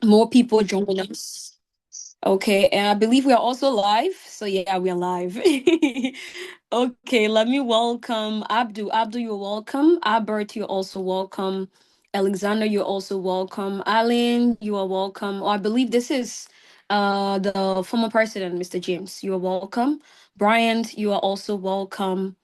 more people join us. Okay, and I believe we are also live. So yeah, we are live. Okay, let me welcome Abdu. Abdu, you're welcome. Albert, you're also welcome. Alexander, you're also welcome. Alan, you are welcome. Oh, I believe this is the former president, Mr. James. You are welcome. Bryant, you are also welcome.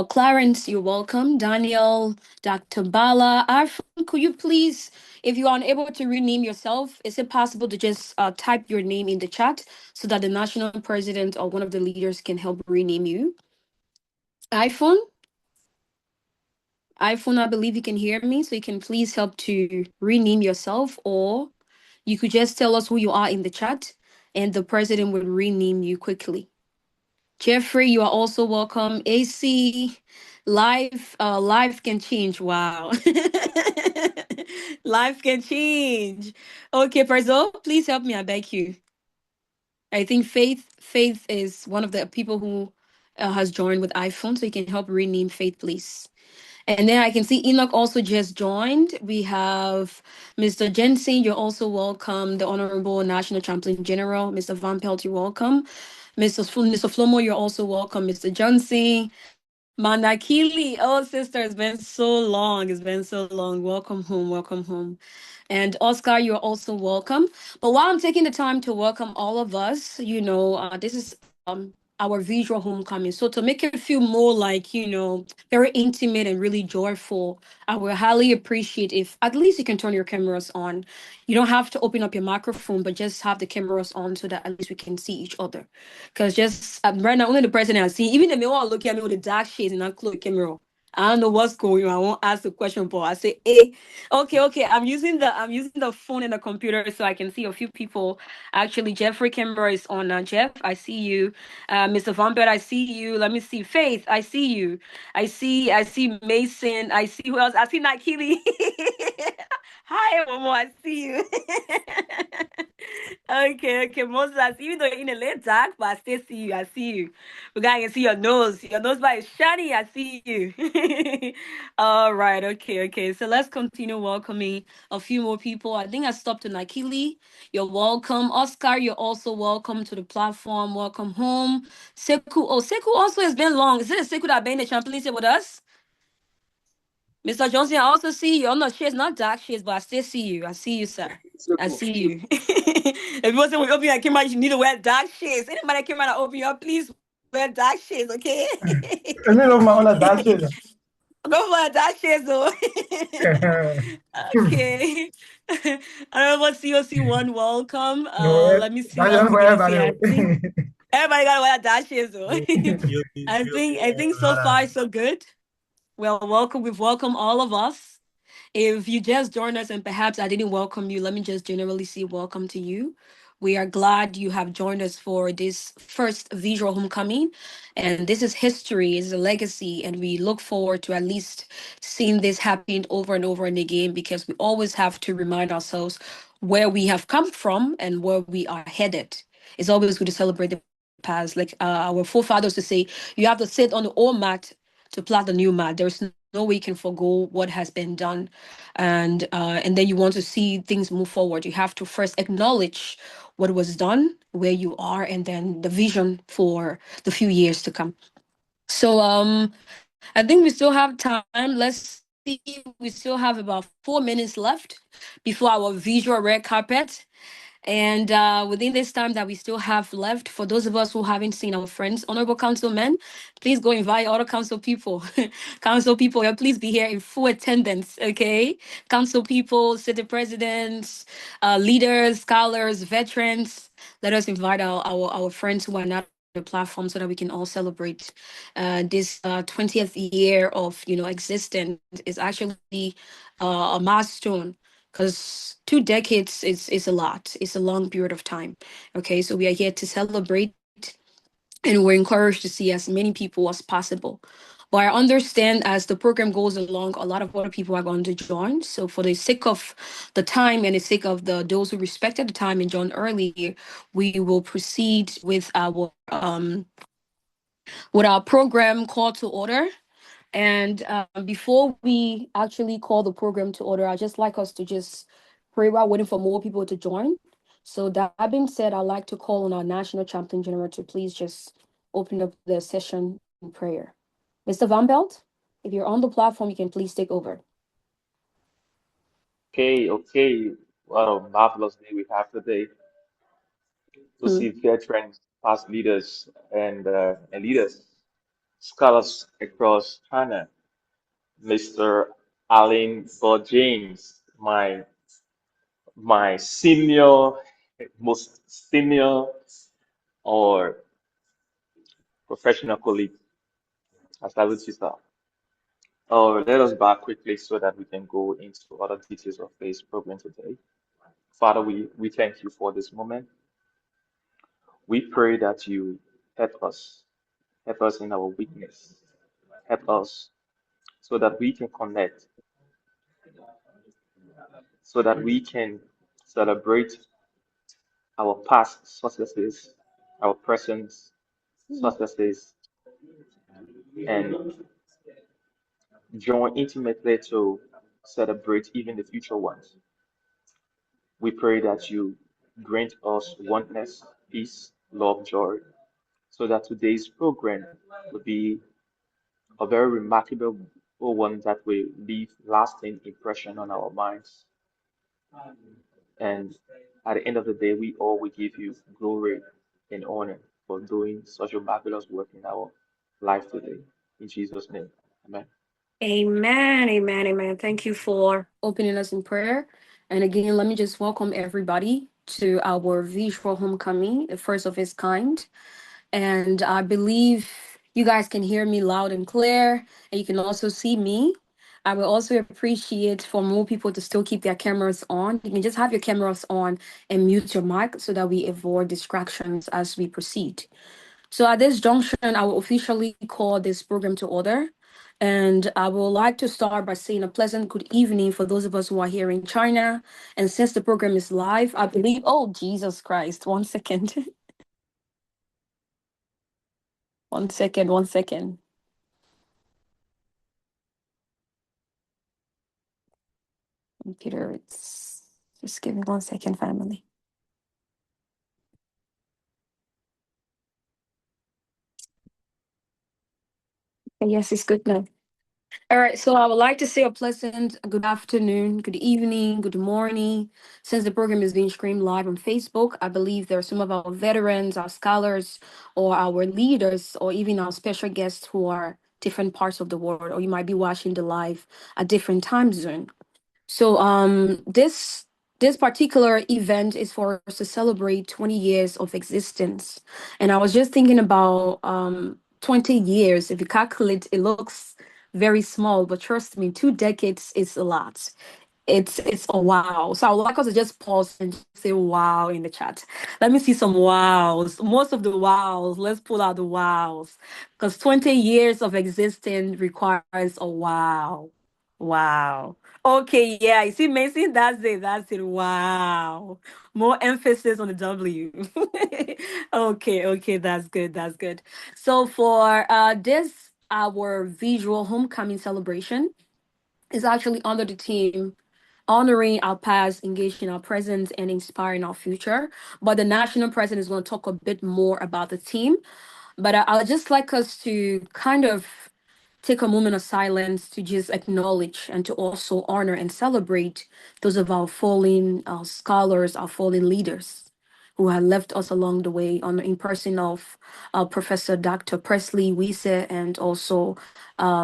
Clarence, you're welcome. Daniel, Dr. Bala, Arfan, could you please, if you are unable to rename yourself, is it possible to just type your name in the chat so that the national president or one of the leaders can help rename you? iPhone, iPhone, I believe you can hear me, so you can please help to rename yourself, or you could just tell us who you are in the chat, and the president will rename you quickly. Jeffrey, you are also welcome. AC, life can change. Wow. Life can change. Okay, Perzo, please help me. I beg you. I think Faith is one of the people who has joined with iPhone, so you can help rename Faith, please. And then I can see Enoch also just joined. We have Mr. Jensen, you're also welcome. The Honorable National Champion General, Mr. Van Pelt, you're welcome. Mr. Flomo, you're also welcome. Mr. Johnson, Manakili, oh sister, it's been so long. It's been so long. Welcome home. Welcome home. And Oscar, you're also welcome. But while I'm taking the time to welcome all of us, this is our visual homecoming. So to make it feel more like, very intimate and really joyful, I would highly appreciate if at least you can turn your cameras on. You don't have to open up your microphone, but just have the cameras on so that at least we can see each other. Because just right now, only the president I see, even the men are looking at me with the dark shades and I close the camera. I don't know what's going on. I won't ask the question, but I say, hey, okay. I'm using the phone and the computer so I can see a few people. Actually, Jeffrey Kimber is on. Jeff, I see you. Mr. Vombert, I see you. Let me see. Faith, I see you. I see Mason. I see who else? I see Nikili. Hi, Momo. I see you. Okay. Moses, I see you though you're in a little dark, but I still see you. I see you. Because I can see your nose. Your nose bar is shiny. I see you. All right. Okay. So let's continue welcoming a few more people. I think I stopped to Nikili. You're welcome. Oscar, you're also welcome to the platform. Welcome home. Seku. Oh, Seku also has been long. Is it a Seku that been in the trampoline with us? Mr. Johnson, I also see you. Oh, no, shades, not dark shades, but I still see you. I see you, sir. I see you. If you want to open your camera, you need to wear dark shades. Anybody came out to open your, please wear dark shades, okay? I mean, of my own dark shades. Go for a dark shades, though. Okay. I don't know what COC1 welcome. Let me see who else we're gonna see. I think everybody gotta wear dark shades, though. I think so far so good. Well, welcome. We've welcomed all of us. If you just joined us and perhaps I didn't welcome you, let me just generally say welcome to you. We are glad you have joined us for this first visual homecoming. And this is history, is a legacy. And we look forward to at least seeing this happen over and over and again because we always have to remind ourselves where we have come from and where we are headed. It's always good to celebrate the past. Like our forefathers to say, you have to sit on the old mat to plant the new mat. There's no way you can forgo what has been done, and then you want to see things move forward. You have to first acknowledge what was done, where you are, and then the vision for the few years to come. So I think we still have time. Let's see. We still have about 4 minutes left before our visual red carpet. And within this time that we still have left, for those of us who haven't seen our friends, honorable councilmen, please go invite other council people. Council people, yeah, please be here in full attendance, okay? Council people, city presidents, leaders, scholars, veterans. Let us invite our friends who are not on the platform so that we can all celebrate this 20th year of existence. Is actually a milestone because 2 decades is a lot. It's a long period of time. Okay, so we are here to celebrate, and we're encouraged to see as many people as possible. But I understand as the program goes along, a lot of other people are going to join. So for the sake of the time and the sake of those who respected the time and joined early, we will proceed with our program call to order. And before we actually call the program to order, I'd just like us to just pray while waiting for more people to join. So that being said, I'd like to call on our National Chaplain General to please just open up the session in prayer. Mr. Van Belt, if you're on the platform, you can please take over. Okay. What a marvelous day we have today to see veterans, past leaders, and leaders, scholars across China. Mr. Allen Bohr James, my senior, most senior or professional colleague. I salute you, sir. Let us back quickly so that we can go into other details of this program today. Father, we thank you for this moment. We pray that you help us in our weakness, help us so that we can connect, so that we can celebrate our past successes, our present successes, and join intimately to celebrate even the future ones. We pray that you grant us oneness, peace, love, joy, so that today's program will be a very remarkable one that will leave lasting impression on our minds. And at the end of the day, we all will give you glory and honor for doing such a marvelous work in our life today. In Jesus' name, amen. Amen. Thank you for opening us in prayer. And again, let me just welcome everybody to our visual homecoming, the first of its kind. And I believe you guys can hear me loud and clear, and you can also see me. I will also appreciate for more people to still keep their cameras on. You can just have your cameras on and mute your mic so that we avoid distractions as we proceed. So at this junction, I will officially call this program to order. And I would like to start by saying a pleasant good evening for those of us who are here in China. And since the program is live, I believe, oh, Jesus Christ, 1 second. 1 second, 1 second. Computer, it's just give me 1 second, family. Yes, it's good now. All right, so I would like to say a pleasant good afternoon, good evening, good morning. Since the program is being streamed live on Facebook, I believe there are some of our veterans, our scholars, or our leaders, or even our special guests who are different parts of the world, or you might be watching the live at different time zone. So this particular event is for us to celebrate 20 years of existence. And I was just thinking about 20 years. If you calculate, it looks very small, but trust me, 2 decades is a lot. It's a wow. So I would like us to just pause and just say wow in the chat. Let me see some wows. Most of the wows. Let's pull out the wows. Because 20 years of existence requires a wow. Wow. Okay, yeah. You see, Mason, that's it. That's it. Wow. More emphasis on the W. Okay, that's good. That's good. So for this our visual homecoming celebration is actually under the theme honoring our past, engaging our present, and inspiring our future. But the national president is going to talk a bit more about the theme. But I would just like us to kind of take a moment of silence to just acknowledge and to also honor and celebrate those of our fallen scholars, our fallen leaders who have left us along the way in person of Professor Dr. Presley Wiese and also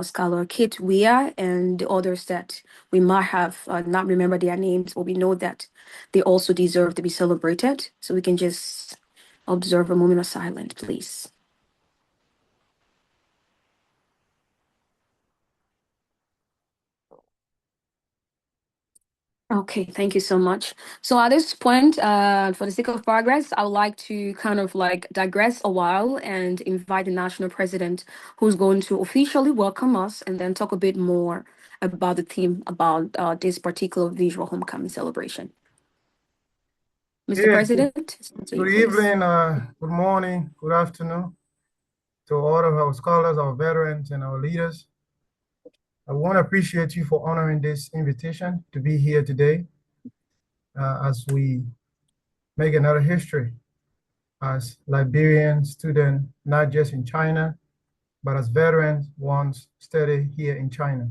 Scholar Kate Weah and the others that we might have not remember their names, but we know that they also deserve to be celebrated. So we can just observe a moment of silence, please. Okay, thank you so much. So at this point, for the sake of progress, I would like to kind of like digress a while and invite the national president who's going to officially welcome us and then talk a bit more about the theme about this particular visual homecoming celebration. Mr. Yes, President, good evening, good morning, good afternoon to all of our scholars, our veterans, and our leaders. I want to appreciate you for honoring this invitation to be here today. as we make another history as Liberian students, not just in China, but as veterans once studied here in China.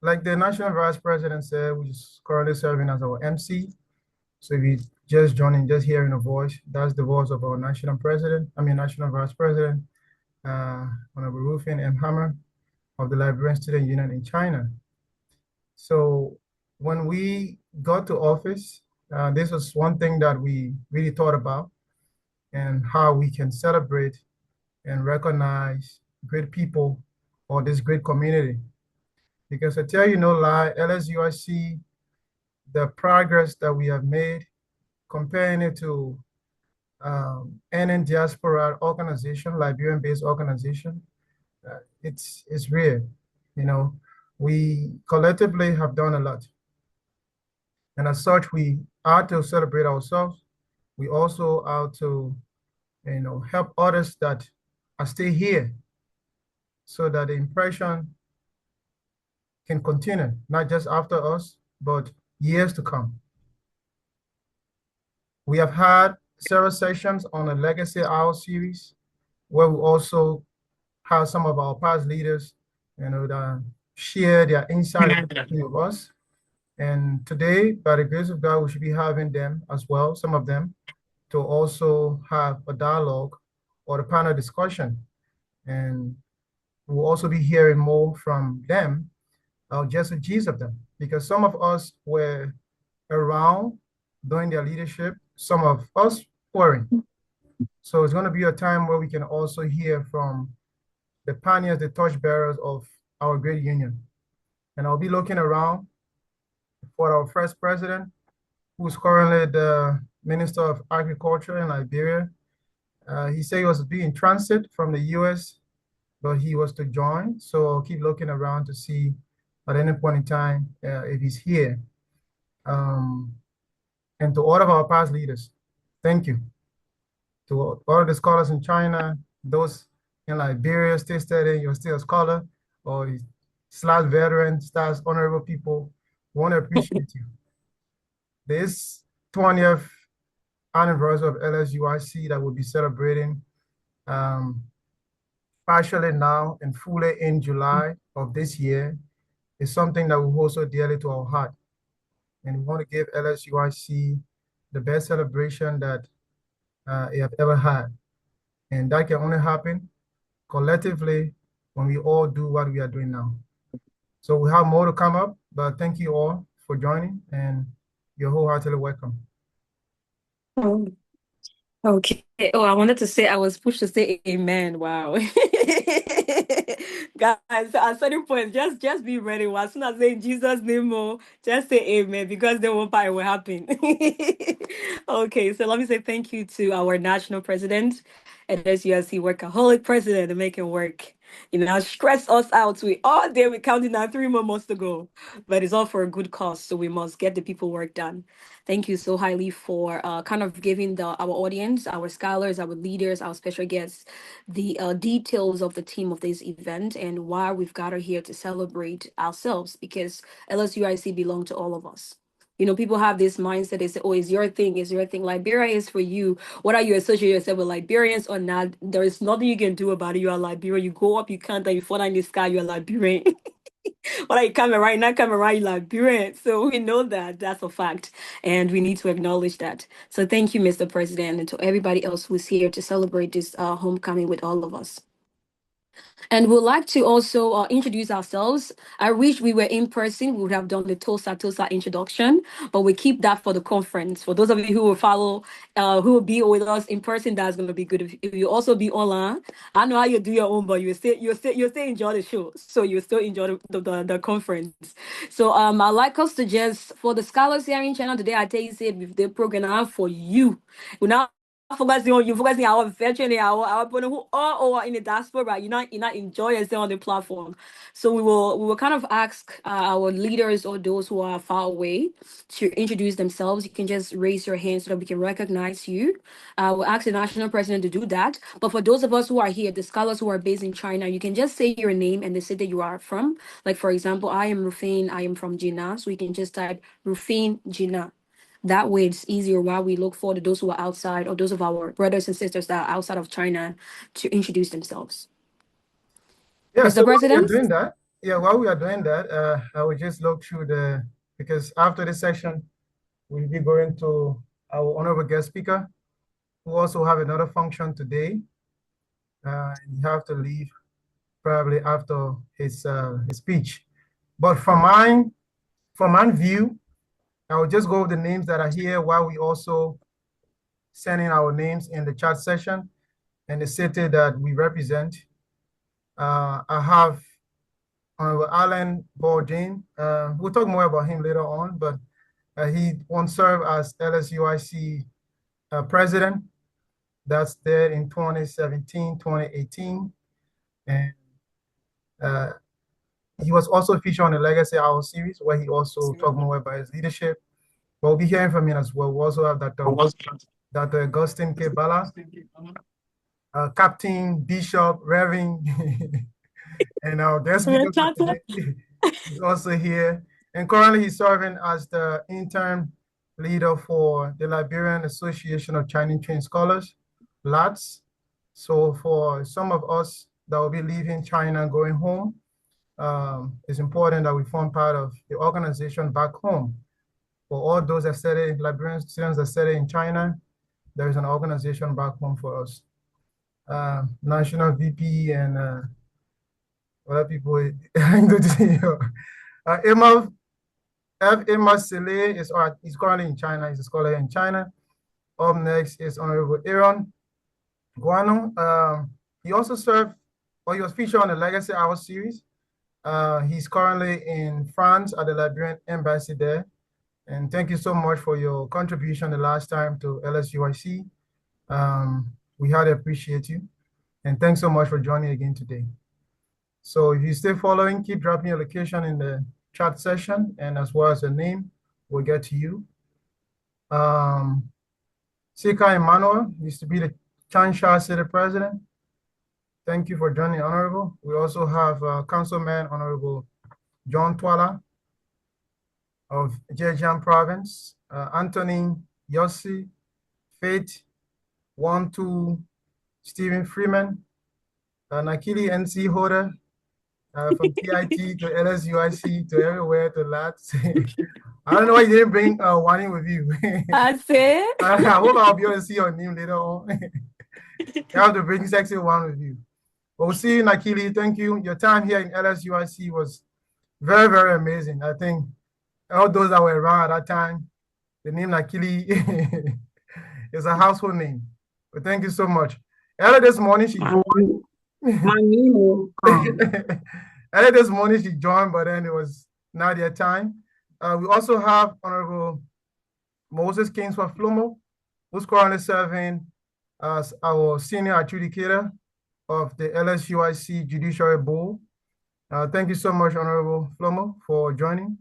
Like the National Vice President said, which is currently serving as our MC. So if you just joining, just hearing a voice, that's the voice of our National Vice President, Honorable Ruphine M of the Liberian Student Union in China. So when we got to office, this was one thing that we really thought about, and how we can celebrate and recognize great people or this great community. Because I tell you no lie, LSUIC, the progress that we have made, comparing it to NN diaspora organization, Liberian-based organization, it's real. You know, we collectively have done a lot. And as such, we are to celebrate ourselves. We also are to, help others that are still here, so that the impression can continue, not just after us, but years to come. We have had several sessions on the Legacy Hour series, where we also have some of our past leaders, that share their insight with us. And today, by the grace of God, we should be having them as well, some of them, to also have a dialogue or a panel discussion. And we'll also be hearing more from them, just a gist of them, because some of us were around during their leadership, some of us weren't. So it's going to be a time where we can also hear from the pioneers, the torchbearers of our great union. And I'll be looking around for our first president, who's currently the Minister of Agriculture in Liberia. He said he was being transit from the US, but he was to join. So I'll keep looking around to see at any point in time if he's here. And to all of our past leaders, thank you. To all of the scholars in China, those in Liberia still studying, you're still a scholar, or / veteran, / honorable people, we want to appreciate you. This 20th anniversary of LSUIC that we'll be celebrating partially now and fully in July of this year is something that we hold so dearly to our heart. And we want to give LSUIC the best celebration that it have ever had. And that can only happen collectively when we all do what we are doing now. So we have more to come up, but thank you all for joining, and you're wholeheartedly welcome. Okay. Oh, I wanted to say I was pushed to say amen. Wow. Guys, at certain point, just be ready. As soon as I say in Jesus' name, just say amen, because then one part will happen. Okay, so let me say thank you to our national president and SUSC workaholic president to make it work. Stress us out. We all day we counting down 3 more months to go. But it's all for a good cause, so we must get the people work done. Thank you so highly for kind of giving our audience, our scholars, our leaders, our special guests, the details of the theme of this event and why we've gathered here to celebrate ourselves, because LSUIC belongs to all of us. People have this mindset. They say, oh, it's your thing. It's your thing. Liberia is for you. Whether you associate yourself with Liberians or not, there is nothing you can do about it. You are Liberian. You go up, you can't, and you fall down in the sky, you are Liberian. Whether you coming right, not coming right, you Liberian. So we know that that's a fact, and we need to acknowledge that. So thank you, Mr. President, and to everybody else who's here to celebrate this homecoming with all of us. And we'd like to also introduce ourselves. I wish we were in person. We would have done the Tosa introduction, but we keep that for the conference. For those of you who will follow, who will be with us in person, that's going to be good. If you also be online, I know how you do your own, but you still enjoy the show. So you still enjoy the conference. So I'd like us to just, for the scholars here in China today, I tell you, say with the program for you. We now focusing on you, focusing our virtually our people who are in the diaspora. You're not enjoying yourself on the platform. So we will kind of ask our leaders or those who are far away to introduce themselves. You can just raise your hand so that we can recognize you. We'll ask the national president to do that. But for those of us who are here, the scholars who are based in China, you can just say your name and the city you are from. Like for example, I am Ruphine. I am from Jinan, so you can just type Ruphine Jinan. That way it's easier while we look for those who are outside or those of our brothers and sisters that are outside of China to introduce themselves. Yeah, Mr. so while we are President? doing that, while we are doing that, I will just look through because after this section, we'll be going to our honorable guest speaker, who also have another function today. You have to leave probably after his speech. But from my view, I will just go over the names that are here while we also sending our names in the chat session and the city that we represent. I have Honorable Allen Bohr James. We'll talk more about him later on, but he once served as LSUIC president. That's there in 2017, 2018. And he was also featured on the Legacy Hour series, where he also talked more about his leadership. But we'll be hearing from him as well. We also have Dr. Augustine Ballah, Captain, Bishop, Reverend, and our guest speaker today is also here. And currently he's serving as the intern leader for the Liberian Association of Chinese Trained Scholars, LATS. So for some of us that will be leaving China going home, it's important that we form part of the organization back home. For all those that study, Liberian students that study in China, there is an organization back home for us. National VP and other people. Yamah Joy is currently in China. He's a scholar in China. Up next is Honorable Aaron Guano. He also served, or he was featured on the Legacy Hour series. He's currently in France at the Liberian Embassy there. And thank you so much for your contribution the last time to LSUIC. We highly appreciate you. And thanks so much for joining again today. So if you stay following, keep dropping your location in the chat session, and as well as the name, we'll get to you. Sika Emmanuel used to be the Changsha City President. Thank you for joining, Honorable. We also have Councilman Honorable John Twala of Jinan Province, Anthony Yossi, Faith, 1-2, Stephen Freeman, Nakili NC holder, from TIT to LSUIC to everywhere to LATS. I don't know why you didn't bring Wani with you. I see. I hope I'll be able to see your name later on. You have to bring Sexy One with you. But we'll see you, Nakili. Thank you. Your time here in LSUIC was very, very amazing. I think all those that were around at that time, the name Nakili is a household name. But thank you so much. Earlier this morning, she joined. Earlier this morning, she joined, but then it was not their time. We also have Honorable Moses Kingsford Flomo, who's currently serving as our senior adjudicator of the LSUIC Judiciary Board. Thank you so much, Honorable Flomo, for joining.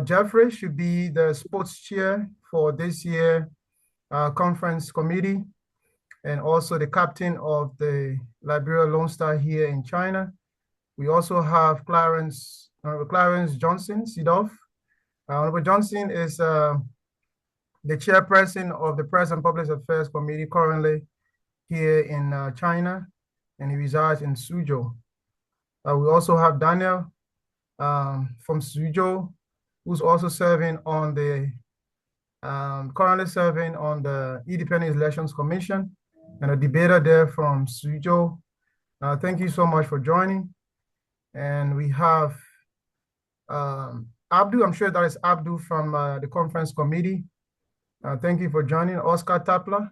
Jeffrey should be the sports chair for this year conference committee, and also the captain of the Liberian Lone Star here in China. We also have Honorable Clarence Johnson, Sidoff. Honorable Johnson is the chairperson of the Press and Public Affairs Committee currently here in China, and he resides in Suzhou. We also have Daniel from Suzhou, who's also serving on the, currently serving on the Independent Elections Commission, and a debater there from Suzhou. Thank you so much for joining. And we have Abdu, I'm sure that is Abdu from the conference committee. Thank you for joining. Oscar Tapla,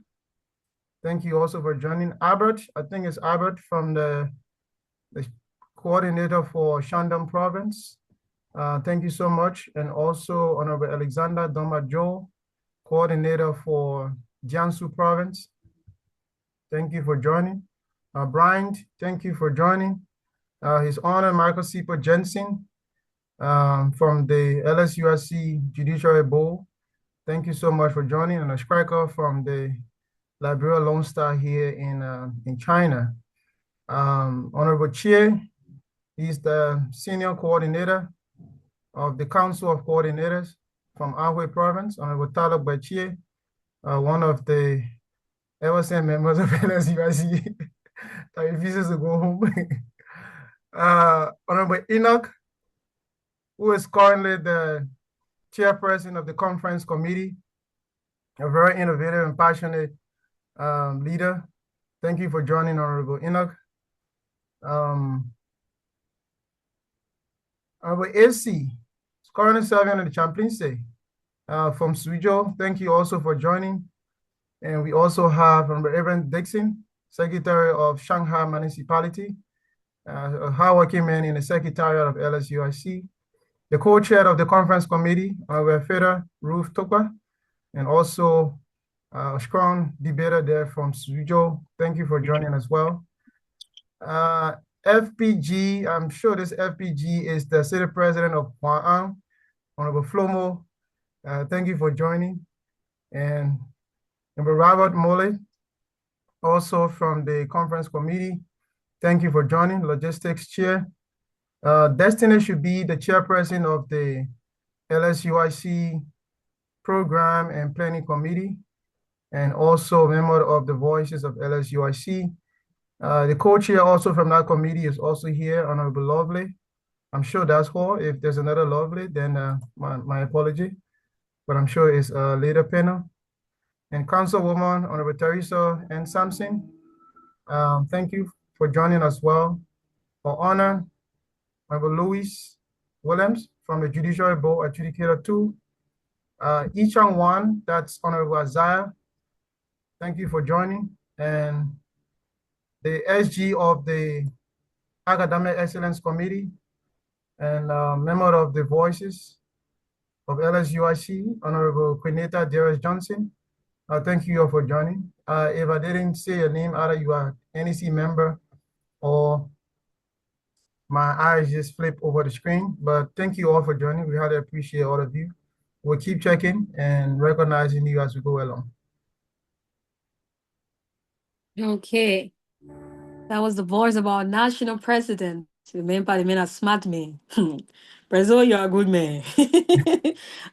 thank you also for joining. Albert, I think it's Albert from the coordinator for Shandong Province. Thank you so much. And also Honorable Alexander Domajo, coordinator for Jiangsu Province. thank you for joining. Brian, thank you for joining. His Honor Michael Cephus Johnson from the LSUIC Judiciary Board. Thank you so much for joining. And a striker from the Liberia Lone Star here in China. Honorable Chia, he's the senior coordinator of the Council of Coordinators from Anhui Province. Honorable Taluk Bachie, one of the LSM members of LSUIC that refuses to go home. Honorable Enoch, who is currently the chairperson of the conference committee, a very innovative and passionate leader. Thank you for joining, Honorable Enoch. Honorable AC, currently serving on the Chaplaincy from Suzhou. Thank you also for joining. And we also have Honorable Evan Dixon, Secretary of Shanghai Municipality, a hardworking man in the Secretariat of LSUIC. The co-chair of the conference committee, Honorable Feder Ruth Topa, and also a strong debater there from Suzhou. Thank you for joining as well. FPG, I'm sure this FPG is the city president of Hua'an, Honorable Flomo. Thank you for joining. And Honorable Robert Mole, also from the conference committee. Thank you for joining, logistics chair. Destiny should be the chairperson of the LSUIC program and planning committee, and also a member of the Voices of LSUIC. The co-chair also from that committee is also here, Honorable Lovely. I'm sure that's her. If there's another Lovely, then my apology, but I'm sure it's a later panel. And Councilwoman, Honorable Teresa and Sampson, thank you for joining as well. For honor, Honorable Louis Williams from the Judiciary Board Adjudicator 2. Each on one, that's Honorable Isaiah. Thank you for joining. And the SG of the Academic Excellence Committee and member of the Voices of LSUIC, Honorable Queenetta Dearest Johnson. Thank you all for joining. If I didn't say your name, either you are NEC member or my eyes just flip over the screen, but thank you all for joining. We highly appreciate all of you. We'll keep checking and recognizing you as we go along. Okay. That was the voice of our national president. The man by the man, a smart man. Brazil, you're a good man.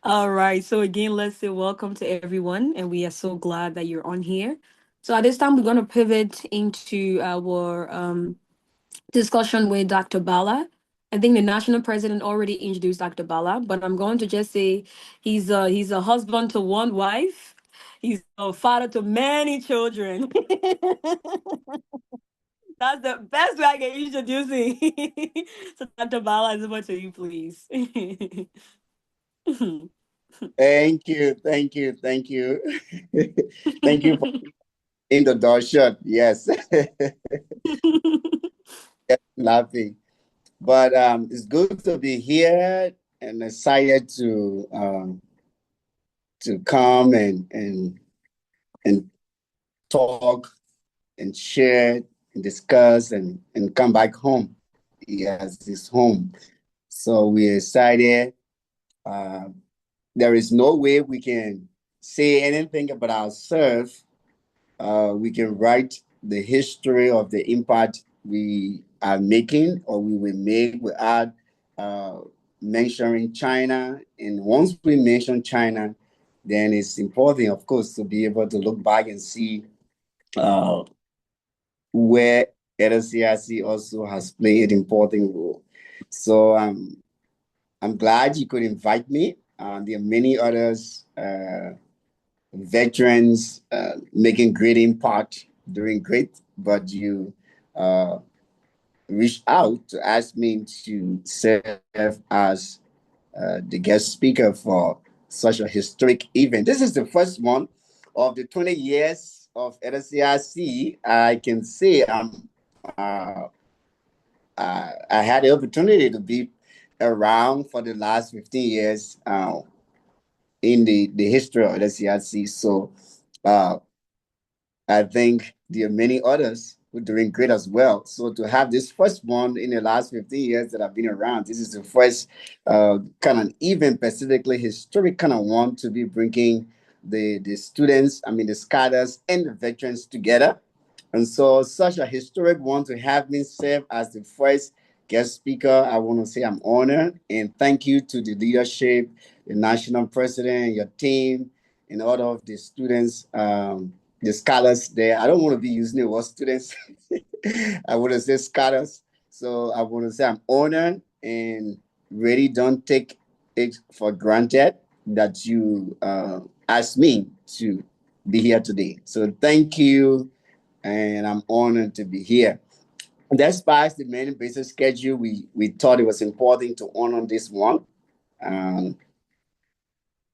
All right. So again, let's say welcome to everyone. And we are so glad that you're on here. So at this time, we're going to pivot into our discussion with Dr. Ballah. I think the national president already introduced Dr. Ballah, but I'm going to just say he's a husband to one wife. He's a father to many children. That's the best way I can introduce him. So Dr. Ballah, it's over to you, please. Thank you. Thank you for introduction. Yes. Laughing. But it's good to be here and excited to come and talk and share and discuss and come back home. Yes, it's home. So we're excited. There is no way we can say anything about ourselves. We can write the history of the impact we are making or we will make without mentioning China. And once we mention China, then it's important, of course, to be able to look back and see where LSUIC also has played an important role. So I'm glad you could invite me. There are many others, veterans making great impact, doing great, but you reached out to ask me to serve as the guest speaker for such a historic event. This is the first one of the 20 years of LSUIC. I can say I had the opportunity to be around for the last 15 years in the history of LSUIC. So I think there are many others who are doing great as well. So to have this first one in the last 15 years that I've been around, this is the first kind of even specifically historic kind of one to be bringing the students, I mean the scholars and the veterans together. And so such a historic one to have me serve as the first guest speaker. I want to say I'm honored and thank you to the leadership, the national president, your team, and all of the students, the scholars there. I don't want to be using the word students. I want to say scholars. So I want to say I'm honored and really don't take it for granted that you asked me to be here today. So thank you, and I'm honored to be here. Despite the many busy schedule, we thought it was important to honor this one. Um,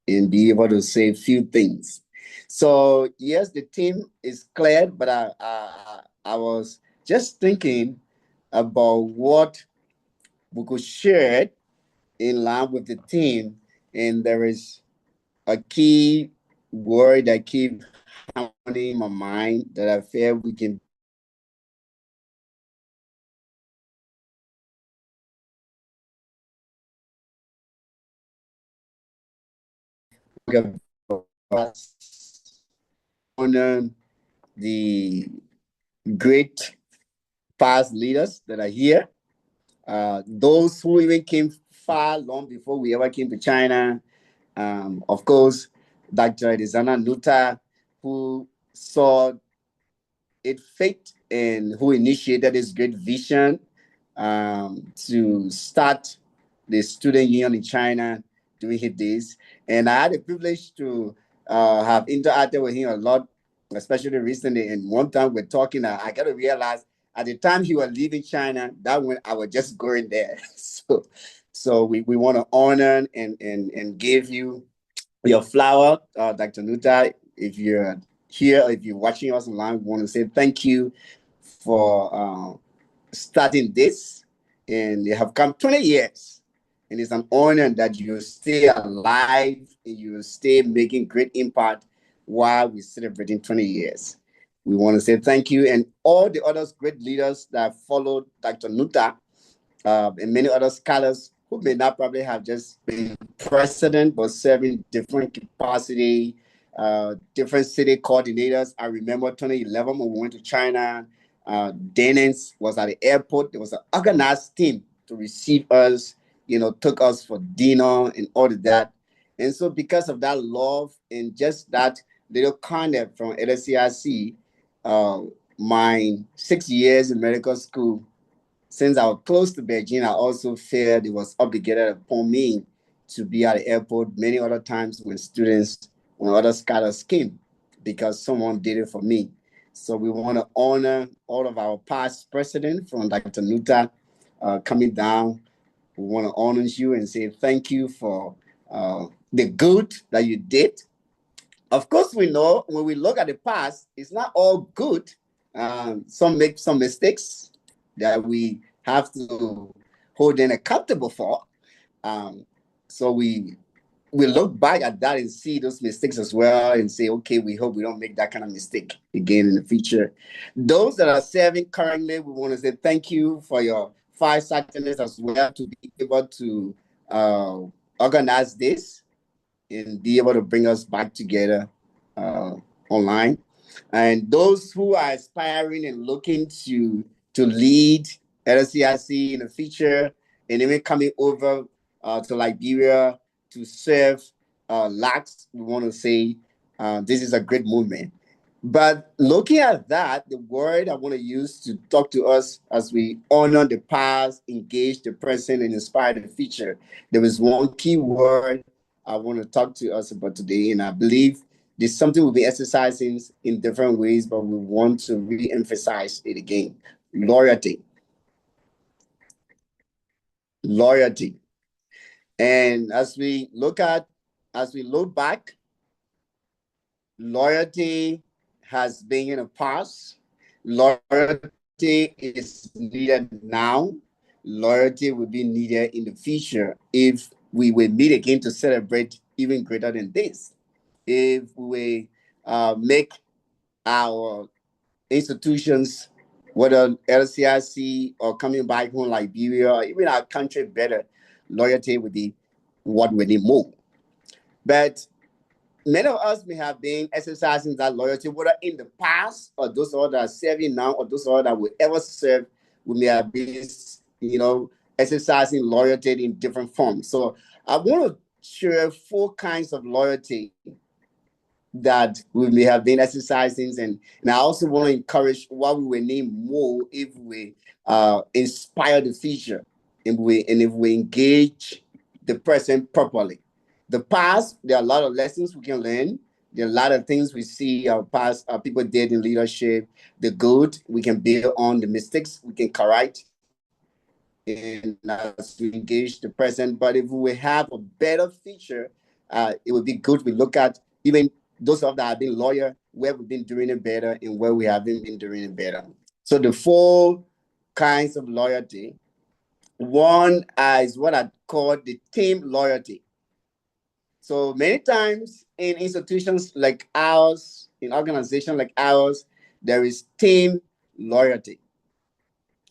and be able to say a few things. So yes, the team is cleared, but I was just thinking about what we could share in line with the team, and there is a key word that keeps happening in my mind that I feel we can honor the great past leaders that are here. Those who even came far long before we ever came to China. Of course, Dr. Nuetah, who saw it fit and who initiated this great vision to start the student union in China during his days. And I had the privilege to have interacted with him a lot, especially recently. And one time we're talking, I got to realize at the time he was leaving China, that when I was just going there. So we want to honor and give you your flower, Dr. Nuetah. If you're here, if you're watching us online, we want to say thank you for starting this. And you have come 20 years. And it's an honor that you stay alive and you stay making great impact while we're celebrating 20 years. We want to say thank you. And all the other great leaders that followed Dr. Nuetah and many other scholars who may not probably have just been president, but serving different capacity, different city coordinators. I remember 2011 when we went to China. Dennis was at the airport. There was an organized team to receive us, took us for dinner and all of that. And so because of that love and just that little concept from LSUIC, my 6 years in medical school, since I was close to Beijing, I also felt it was obligated upon me to be at the airport many other times when other scholars came, because someone did it for me. So we want to honor all of our past presidents from Dr. Nuetah coming down. We want to honor you and say thank you for the good that you did. Of course, we know when we look at the past, it's not all good. Some make some mistakes that we have to hold them accountable for. So we look back at that and see those mistakes as well and say, okay, we hope we don't make that kind of mistake again in the future. Those that are serving currently, we want to say thank you for your firesightedness as well to be able to organize this and be able to bring us back together online. And those who are aspiring and looking to lead LSUIC in the future and even coming over to Liberia to serve LACs, we want to say this is a great movement. But looking at that, the word I want to use to talk to us as we honor the past, engage the present, and inspire the future, there is one key word I want to talk to us about today. And I believe this is something we'll be exercising in different ways, but we want to re-emphasize it again. Loyalty. Loyalty. And as we look back, loyalty has been in the past. Loyalty is needed now. Loyalty will be needed in the future if we will meet again to celebrate even greater than this. If we make our institutions, whether LSUIC or coming back home, Liberia, or even our country better, loyalty would be what we need more. But many of us may have been exercising that loyalty, whether in the past or those that are serving now or those that will ever serve, we may have been, exercising loyalty in different forms. So I want to share 4 kinds of loyalty that we may have been exercising, and I also want to encourage what we will need more if we inspire the future and if we engage the present properly. The past, there are a lot of lessons we can learn. There are a lot of things we see our past people did in leadership. The good, we can build on. The mistakes, we can correct. And as we engage the present, but if we have a better future, it would be good. We look at even those of that have been loyal, where we've been doing it better and where we haven't been doing it better. So the 4 kinds of loyalty. One is what I call the team loyalty. So many times in institutions like ours, in organizations like ours, there is team loyalty.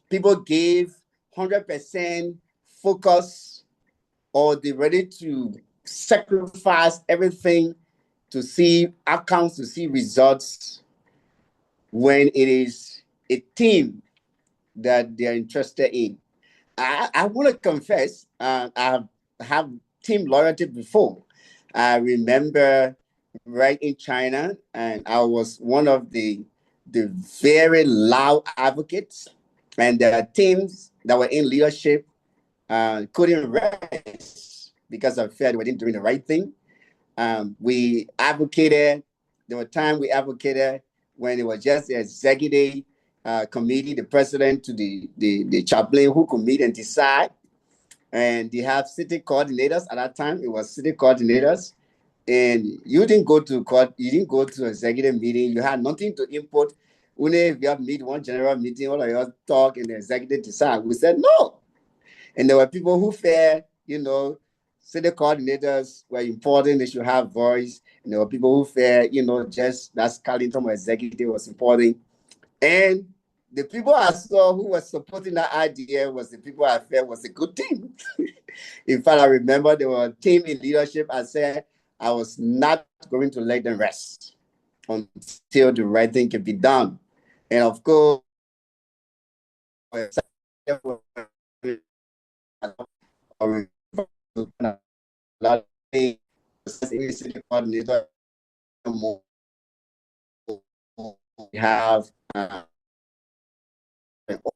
People give 100% focus, or they're ready to sacrifice everything to see outcomes, to see results when it is a team that they're interested in. I want to confess, I have team loyalty before. I remember right in China, and I was one of the very loud advocates, and there are teams that were in leadership couldn't rest because I felt they weren't doing the right thing. We advocated. There were times we advocated when it was just the executive committee, the president to the chaplain who could meet and decide. And they have city coordinators at that time. It was city coordinators. And you didn't go to court, you didn't go to executive meeting, you had nothing to input. Only if you have meet one general meeting, all of you talk and the executive decide. We said no. And there were people who felt, city coordinators were important, they should have voice. And there were people who felt, just that's Carlington executive was important. And the people I saw who were supporting that idea was the people I felt was a good team. In fact, I remember there were a team in leadership. I said I was not going to let them rest until the right thing can be done. And of course, we have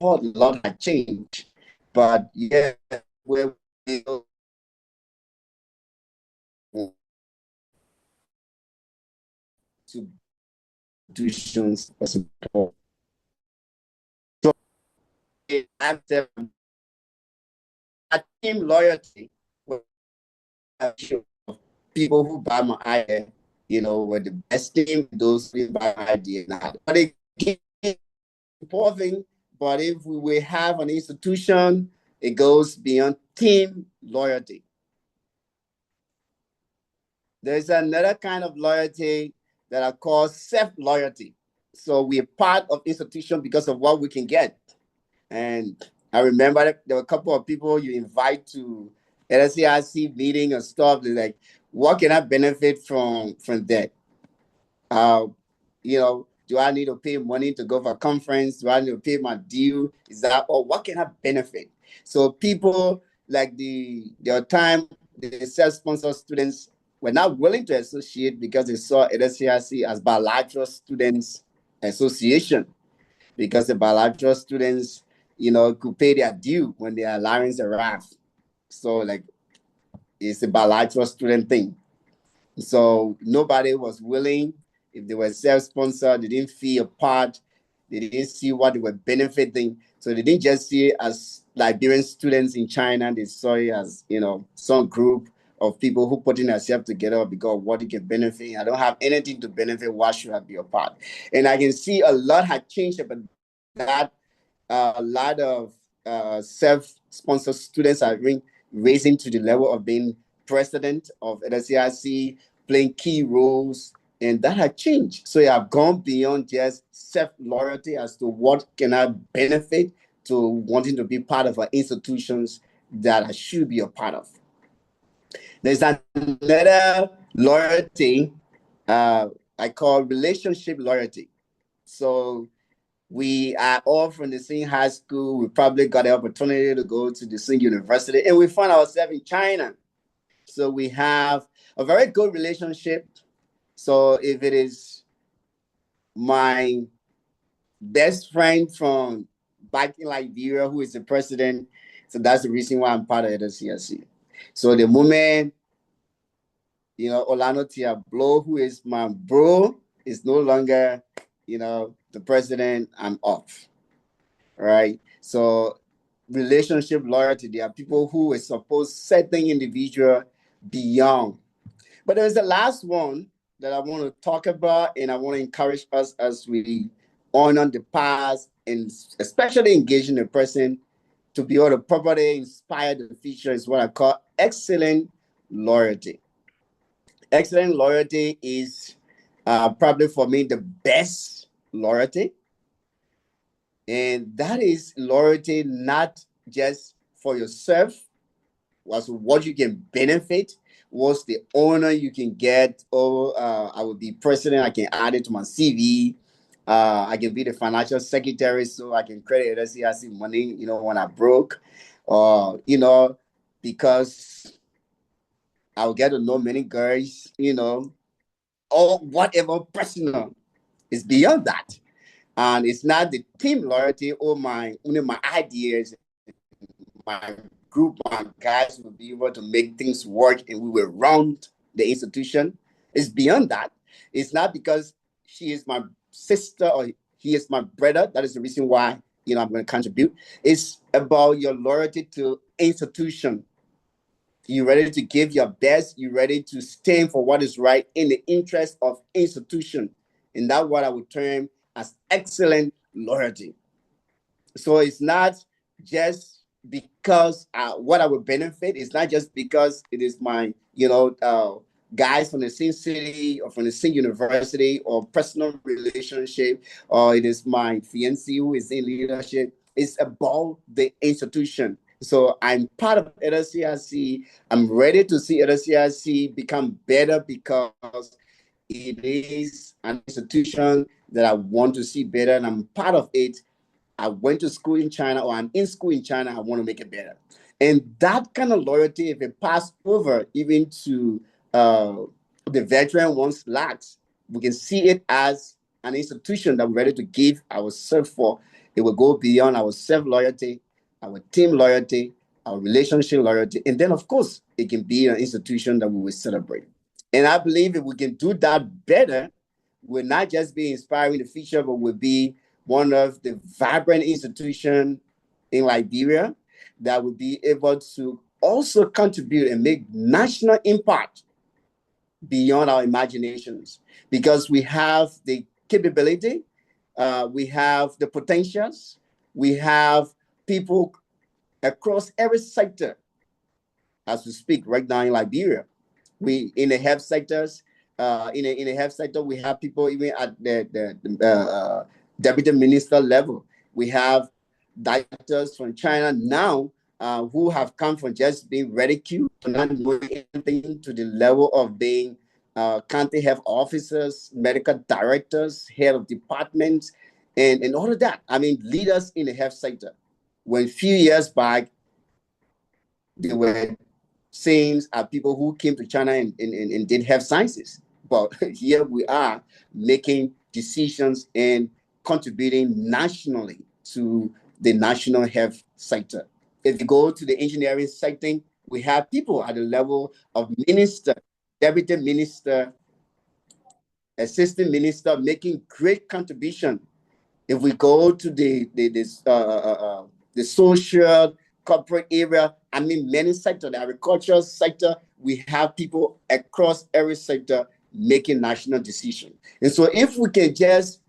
a lot has changed, but yeah, we're to institutions for support. So after a team loyalty, people who buy my idea, were the best team, those who buy my idea now. But it's important, but if we will have an institution, it goes beyond team loyalty. There's another kind of loyalty that I call self-loyalty. So we're part of institution because of what we can get. And I remember there were a couple of people you invite to LSUIC meeting and stuff. They're like, what can I benefit from that? Do I need to pay money to go for a conference? Do I need to pay my due? Is that, or what can I benefit? So people like the time, the self-sponsored students were not willing to associate because they saw LSUIC as bilateral students association, because the bilateral students, could pay their due when their allowance arrived. So like, it's a bilateral student thing. So nobody was willing. If they were self-sponsored, they didn't feel a part. They didn't see what they were benefiting. So they didn't just see it as Liberian students in China. They saw it as, some group of people who putting themselves together because of what they can benefit. I don't have anything to benefit. Why should I be a part? And I can see a lot had changed about that. A lot of self-sponsored students are raising to the level of being president of LSUIC, playing key roles And that had changed. So I've gone beyond just self-loyalty as to what can I benefit to wanting to be part of institutions that I should be a part of. There's another loyalty I call relationship loyalty. So we are all from the same high school. We probably got the opportunity to go to the same university, and we find ourselves in China. So we have a very good relationship. So if it is my best friend from back in Liberia who is the president, so that's the reason why I'm part of the CSC. So the moment, Olano Teah Bloh, who is my bro, is no longer, the president, I'm off. Right? So relationship loyalty, there are people who are supposed to set the individual beyond. But there's the last one that I want to talk about, and I want to encourage us as we honor the past and especially engaging the person to be able to properly inspire the future is what I call excellent loyalty. Excellent loyalty is probably for me the best loyalty. And that is loyalty not just for yourself, was what you can benefit, what's the honor you can get. I will be president, I can add it to my CV. I can be the financial secretary so I can credit LSUIC money, when I broke. Because I'll get to know many girls, or whatever personal is beyond that. And it's not the team loyalty or my ideas, my group, my guys will be able to make things work and we will run the institution. It's beyond that. It's not because she is my sister or he is my brother. That is the reason why, I'm going to contribute. It's about your loyalty to institution. You're ready to give your best. You're ready to stand for what is right in the interest of institution. And that's what I would term as excellent loyalty. So it's not just because what I would benefit. It's not just because it is my, guys from the same city or from the same university or personal relationship, or it is my fiancé who is in leadership. It's about the institution. So I'm part of LSUIC. I'm ready to see LSUIC become better because it is an institution that I want to see better, and I'm part of it. I went to school in China, or I'm in school in China. I want to make it better. And that kind of loyalty, if it passed over even to the veteran ones lacks, we can see it as an institution that we're ready to give ourselves for. It will go beyond our self-loyalty, our team loyalty, our relationship loyalty. And then, of course, it can be an institution that we will celebrate. And I believe if we can do that better, we'll not just be inspiring the future, but we'll be one of the vibrant institutions in Liberia that will be able to also contribute and make national impact beyond our imaginations, because we have the capability, we have the potentials, we have people across every sector as we speak right now in Liberia. We in the health sectors, in the health sector, we have people even at the deputy minister level. We have doctors from China now who have come from just being ridiculed, not knowing anything, to the level of being county health officers, medical directors, head of departments, and all of that. I mean, leaders in the health sector. When a few years back, they were seen as people who came to China and did health sciences. But here we are making decisions and contributing nationally to the national health sector. If you go to the engineering sector, we have people at the level of minister, deputy minister, assistant minister making great contribution. If we go to the social corporate area, I mean, many sectors, the agricultural sector, we have people across every sector making national decisions. And so if we can just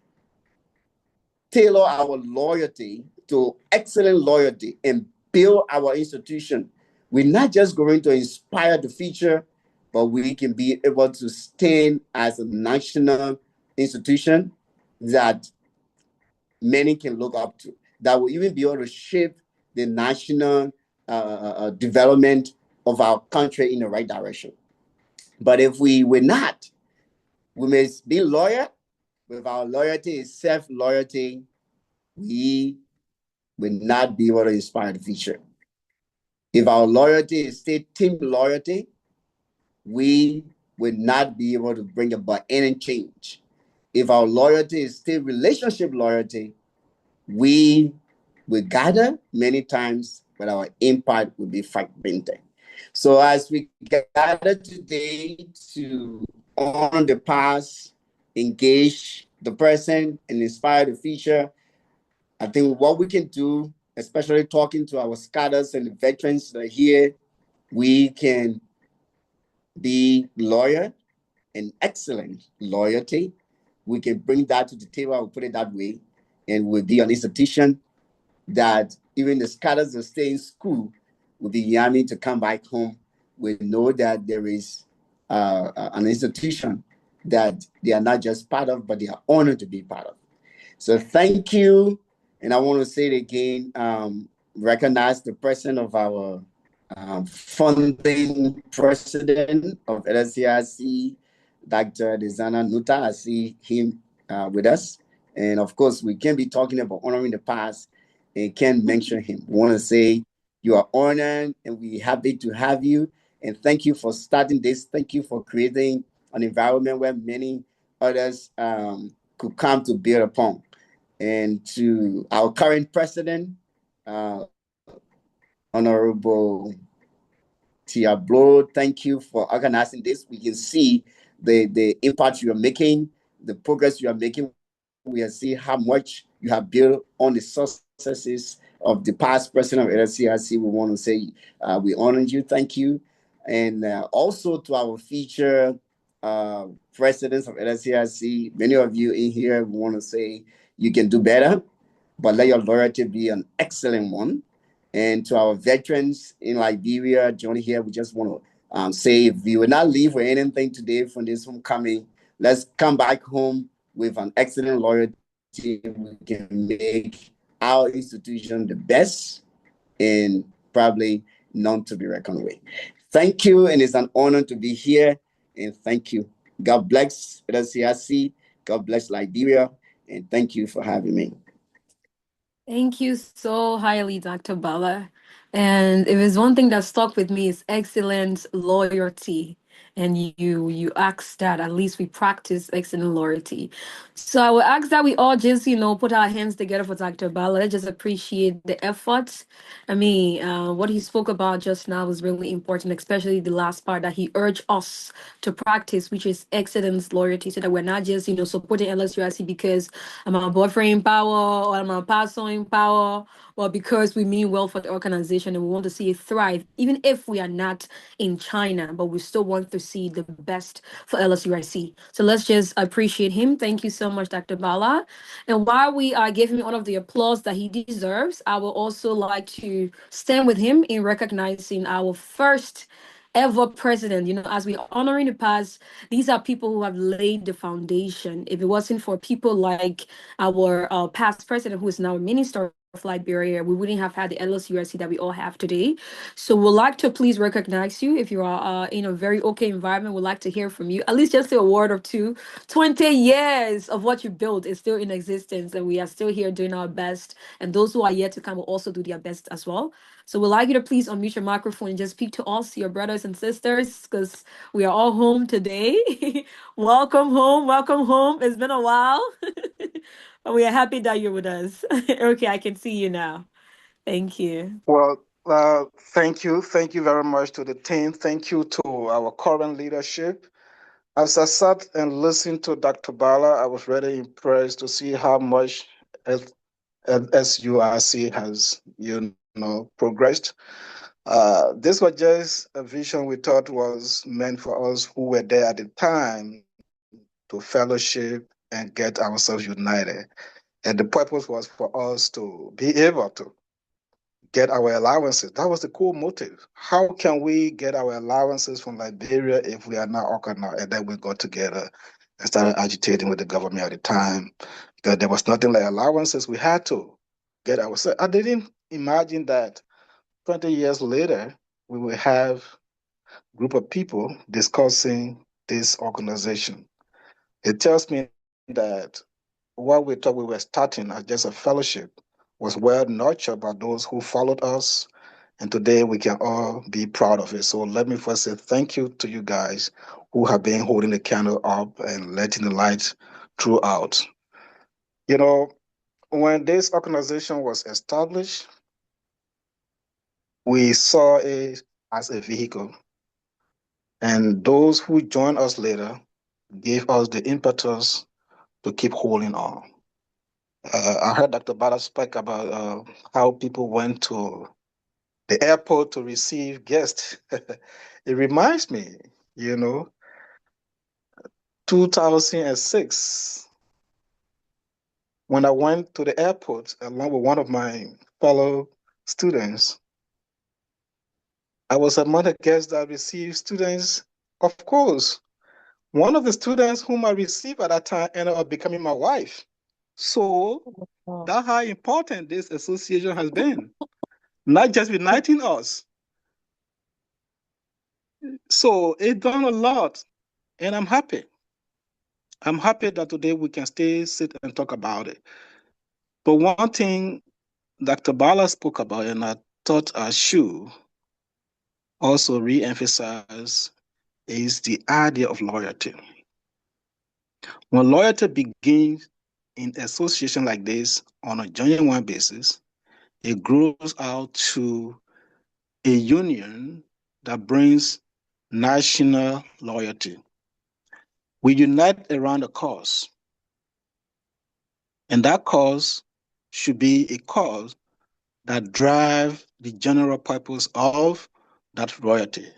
tailor our loyalty to excellent loyalty and build our institution, we're not just going to inspire the future but we can be able to stand as a national institution that many can look up to, that will even be able to shape the national development of our country in the right direction. But if we were not, we must be loyal. With our loyalty is self-loyalty, we will not be able to inspire the future. If our loyalty is still team loyalty, we will not be able to bring about any change. If our loyalty is still relationship loyalty, we will gather many times, but our impact will be fragmented. So as we gather today to honor the past, engage the present, and inspire the future, I think what we can do, especially talking to our scholars and the veterans that are here, we can be loyal and excellent loyalty. We can bring that to the table, I'll put it that way, and we'll be an institution that even the scholars that stay in school will be yearning to come back home. We know that there is an institution that they are not just part of, but they are honored to be part of. So thank you. And I want to say it again, recognize the president of our funding president of LSUIC, Dr. Nuetah. I see him with us. And of course, we can be talking about honoring the past and can't mention him. We want to say you are honored and we're happy to have you. And thank you for starting this. Thank you for creating an environment where many others could come to build upon. And to our current president, Honorable Teah Bloh, thank you for organizing this. We can see the impact you are making, the progress you are making. We see how much you have built on the successes of the past president of LSUIC. We want to say we honor you. Thank you. And also to our future presidents of LSUIC, many of you in here, we want to say you can do better, but let your loyalty be an excellent one. And to our veterans in Liberia, joining here, we just want to say if you will not leave with anything today from this homecoming, let's come back home with an excellent loyalty. We can make our institution the best and probably none to be reckoned with. Thank you, and it's an honor to be here. And thank you. God bless LSUIC. God bless Liberia. And thank you for having me. Thank you so highly, Dr. Ballah. And if there's one thing that stuck with me is excellent loyalty. And you asked that at least we practice excellent loyalty. So I will ask that we all just, put our hands together for Dr. Ballah. Let's just appreciate the efforts. I mean, what he spoke about just now was really important, especially the last part that he urged us to practice, which is excellence loyalty, so that we're not just, supporting LSUIC because I'm a boyfriend in power or I'm a pastor in power, or because we mean well for the organization and we want to see it thrive, even if we are not in China, but we still want to see the best for LSUIC. So let's just appreciate him. Thank you so much, Dr. Ballah. And while we are giving him all of the applause that he deserves, I would also like to stand with him in recognizing our first ever president. As we honor in the past, these are people who have laid the foundation. If it wasn't for people like our past president, who is now a minister of Liberia, we wouldn't have had the LSUIC that we all have today. So we'd like to please recognize you. If you are in a very okay environment, we'd like to hear from you. At least just a word or two. 20 years of what you built is still in existence, and we are still here doing our best. And those who are yet to come will also do their best as well. So we'd like you to please unmute your microphone and just speak to us, your brothers and sisters, because we are all home today. Welcome home. Welcome home. It's been a while. But we are happy that you're with us. Okay, I can see you now. Thank you. Well, thank you. Thank you very much to the team. Thank you to our current leadership. As I sat and listened to Dr. Ballah, I was really impressed to see how much LSUIC has, progressed. This was just a vision we thought was meant for us who were there at the time to fellowship and get ourselves united. And the purpose was for us to be able to get our allowances. That was the core motive. How can we get our allowances from Liberia if we are not organized? And then we got together and started agitating with the government at the time because there was nothing like allowances. We had to get ourselves. I didn't imagine that 20 years later, we will have a group of people discussing this organization. It tells me that what we thought we were starting as just a fellowship was well nurtured by those who followed us. And today we can all be proud of it. So let me first say thank you to you guys who have been holding the candle up and letting the light throughout. You know, when this organization was established, we saw it as a vehicle. And those who joined us later gave us the impetus to keep holding on. I heard Dr. Ballah speak about how people went to the airport to receive guests. It reminds me, 2006, when I went to the airport along with one of my fellow students, I was among the guests that received students. Of course, one of the students whom I received at that time ended up becoming my wife. So that's how important this association has been, not just uniting us. So it's done a lot, and I'm happy. I'm happy that today we can sit and talk about it. But one thing Dr. Ballah spoke about, and I thought I should also re-emphasize, is the idea of loyalty. When loyalty begins in association like this on a genuine basis, it grows out to a union that brings national loyalty. We unite around a cause, and that cause should be a cause that drives the general purpose of that loyalty.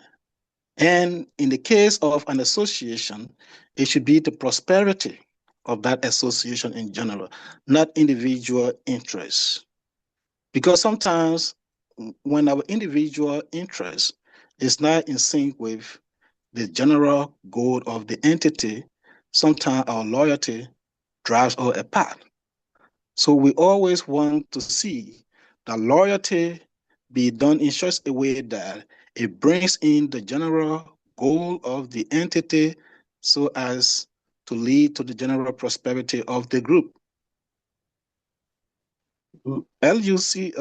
And in the case of an association, it should be the prosperity of that association in general, not individual interests. Because sometimes when our individual interest is not in sync with the general goal of the entity, sometimes our loyalty drives us apart. So we always want to see that loyalty be done in such a way that it brings in the general goal of the entity so as to lead to the general prosperity of the group. LSUCI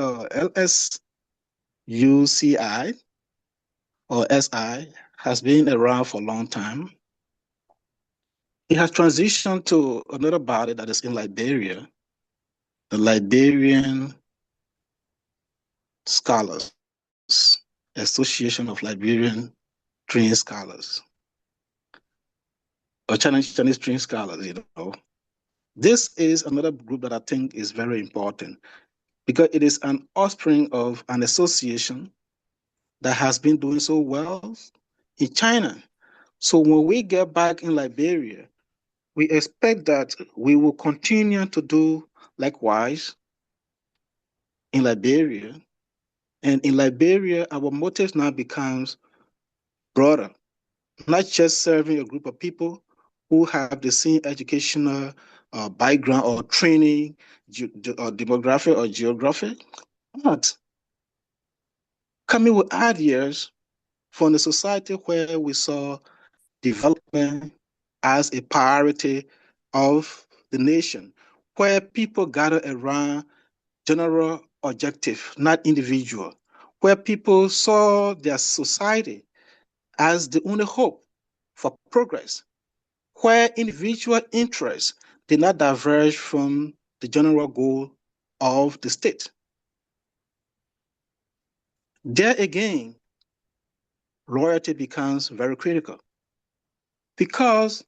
or SI has been around for a long time. It has transitioned to another body that is in Liberia, the Liberian Scholars Association of Liberian Trained Scholars, or Chinese Trained Scholars, This is another group that I think is very important because it is an offspring of an association that has been doing so well in China. So when we get back in Liberia, we expect that we will continue to do likewise in Liberia. And in Liberia, our motive now becomes broader, not just serving a group of people who have the same educational background or training, or demographic or geographic, but coming with ideas from the society where we saw development as a priority of the nation, where people gather around general objective, not individual, where people saw their society as the only hope for progress, where individual interests did not diverge from the general goal of the state. There again, loyalty becomes very critical because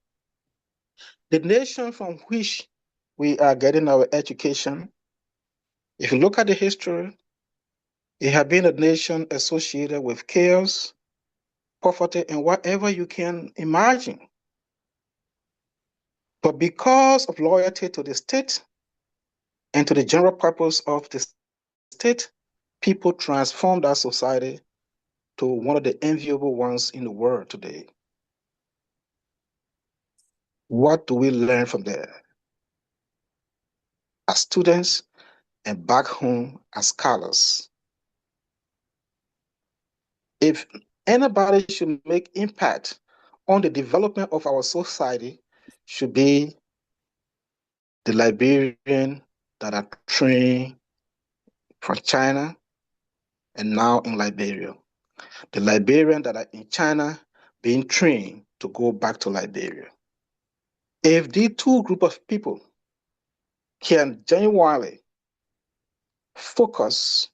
the nation from which we are getting our education, if you look at the history, it has been a nation associated with chaos, poverty, and whatever you can imagine. But because of loyalty to the state and to the general purpose of the state, people transformed our society to one of the enviable ones in the world today. What do we learn from there? As students and back home as scholars, if anybody should make impact on the development of our society, should be the Liberian that are trained from China and now in Liberia. The Liberian that are in China being trained to go back to Liberia. If these two group of people can genuinely focus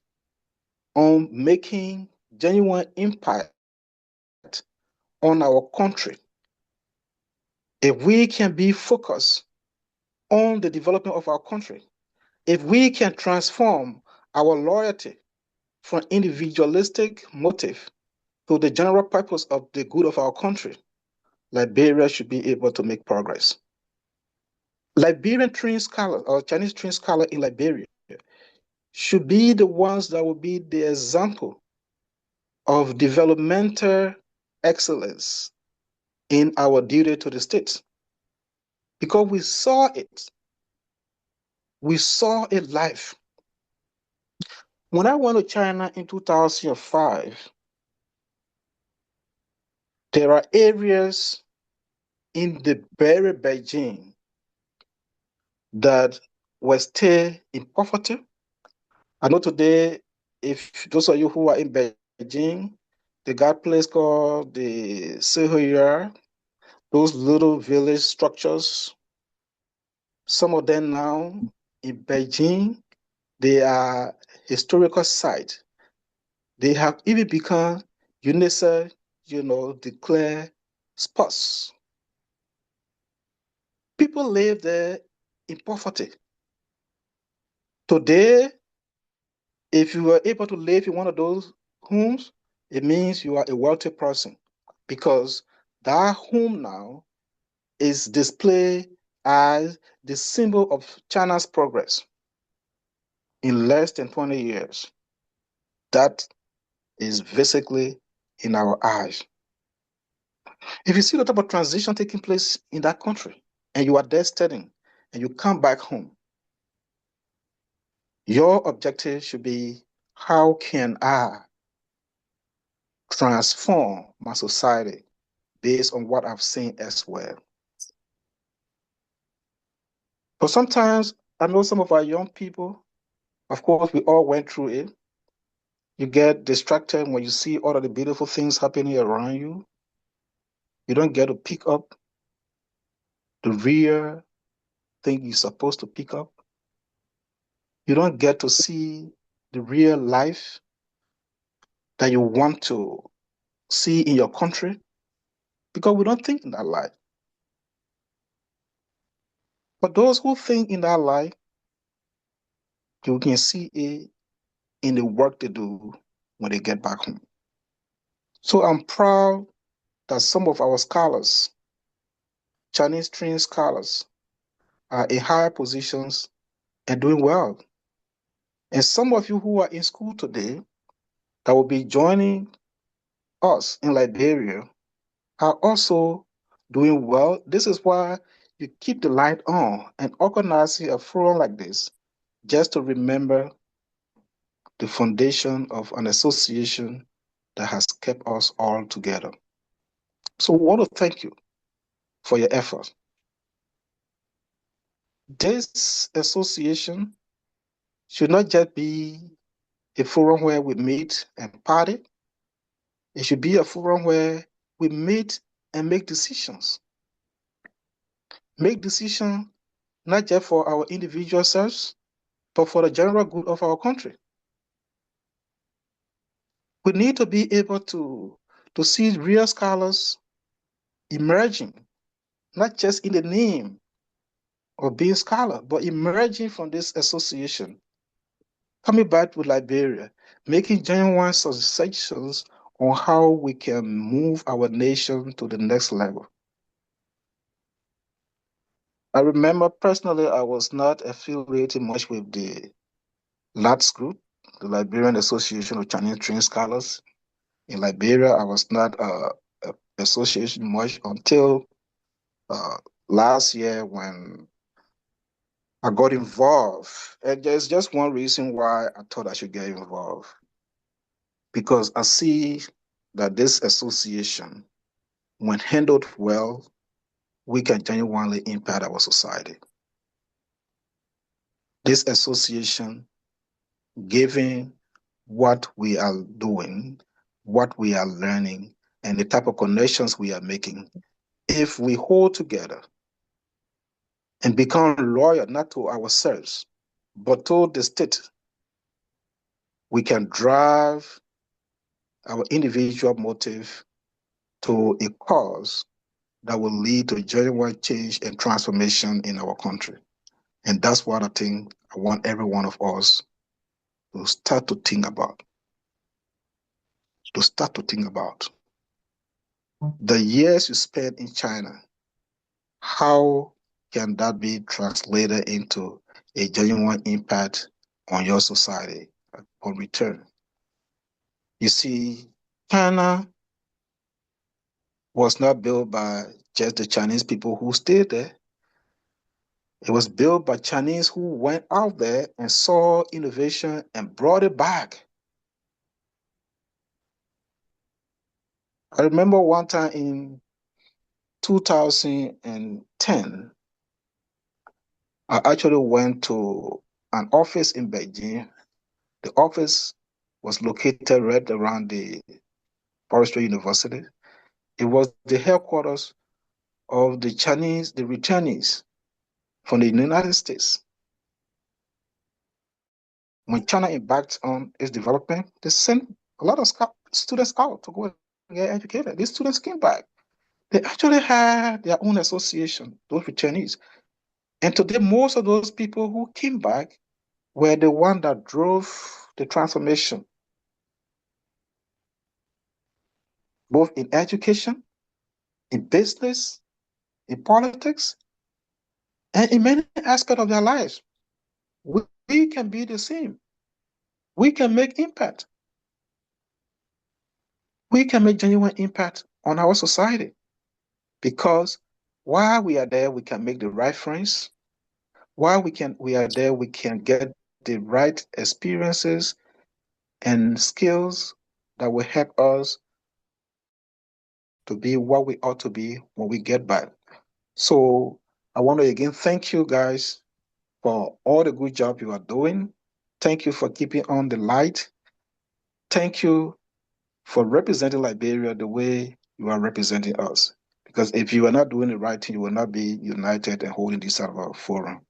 on making genuine impact on our country, if we can be focused on the development of our country, if we can transform our loyalty from individualistic motive to the general purpose of the good of our country, Liberia should be able to make progress. Liberian trained scholars or Chinese trained scholars in Liberia should be the ones that will be the example of developmental excellence in our duty to the state. Because we saw it. We saw it live. When I went to China in 2005, there are areas in the very Beijing that were still in poverty. I know today, if those of you who are in Beijing, they got a place called the Sehuya, those little village structures. Some of them now in Beijing, they are historical sites. They have even become UNESCO, declared spots. People live there in poverty. Today, if you were able to live in one of those homes, it means you are a wealthy person, because that home now is displayed as the symbol of China's progress in less than 20 years. That is basically in our eyes. If you see the type of transition taking place in that country, and you are there studying, and you come back home, your objective should be, how can I transform my society based on what I've seen elsewhere? But sometimes, I know some of our young people, of course, we all went through it. You get distracted when you see all of the beautiful things happening around you. You don't get to pick up the real thing you're supposed to pick up. You don't get to see the real life that you want to see in your country, because we don't think in that light. But those who think in that light, you can see it in the work they do when they get back home. So I'm proud that some of our scholars, Chinese trained scholars, are in higher positions and doing well. And some of you who are in school today that will be joining us in Liberia are also doing well. This is why you keep the light on and organizing a forum like this, just to remember the foundation of an association that has kept us all together. So we want to thank you for your effort. This association should not just be a forum where we meet and party. It should be a forum where we meet and make decisions. Make decisions not just for our individual selves, but for the general good of our country. We need to be able to see real scholars emerging, not just in the name of being scholar, but emerging from this association, coming back to Liberia, making genuine suggestions on how we can move our nation to the next level. I remember personally, I was not affiliated much with the LATS group, the Liberian Association of Chinese Trained Scholars. In Liberia, I was not association much until last year when I got involved. And there's just one reason why I thought I should get involved. Because I see that this association, when handled well, we can genuinely impact our society. This association, given what we are doing, what we are learning, and the type of connections we are making, if we hold together and become loyal not to ourselves, but to the state, we can drive our individual motive to a cause that will lead to genuine change and transformation in our country. And that's what I think I want every one of us to start to think about. The years you spent in China, how can that be translated into a genuine impact on your society upon return? You see, China was not built by just the Chinese people who stayed there. It was built by Chinese who went out there and saw innovation and brought it back. I remember one time in 2010, I actually went to an office in Beijing. The office was located right around the Forestry University. It was the headquarters of the returnees from the United States. When China embarked on its development, they sent a lot of students out to go and get educated. These students came back. They actually had their own association, those returnees. And today, most of those people who came back were the one that drove the transformation, both in education, in business, in politics, and in many aspects of their lives. We can be the same. We can make impact. We can make genuine impact on our society, because while we are there, we can make the right friends. While we are there, we can get the right experiences and skills that will help us to be what we ought to be when we get back. So I want to again thank you guys for all the good job you are doing. Thank you for keeping on the light. Thank you for representing Liberia the way you are representing us. Because if you are not doing the right thing, you will not be united and holding this sort of a forum.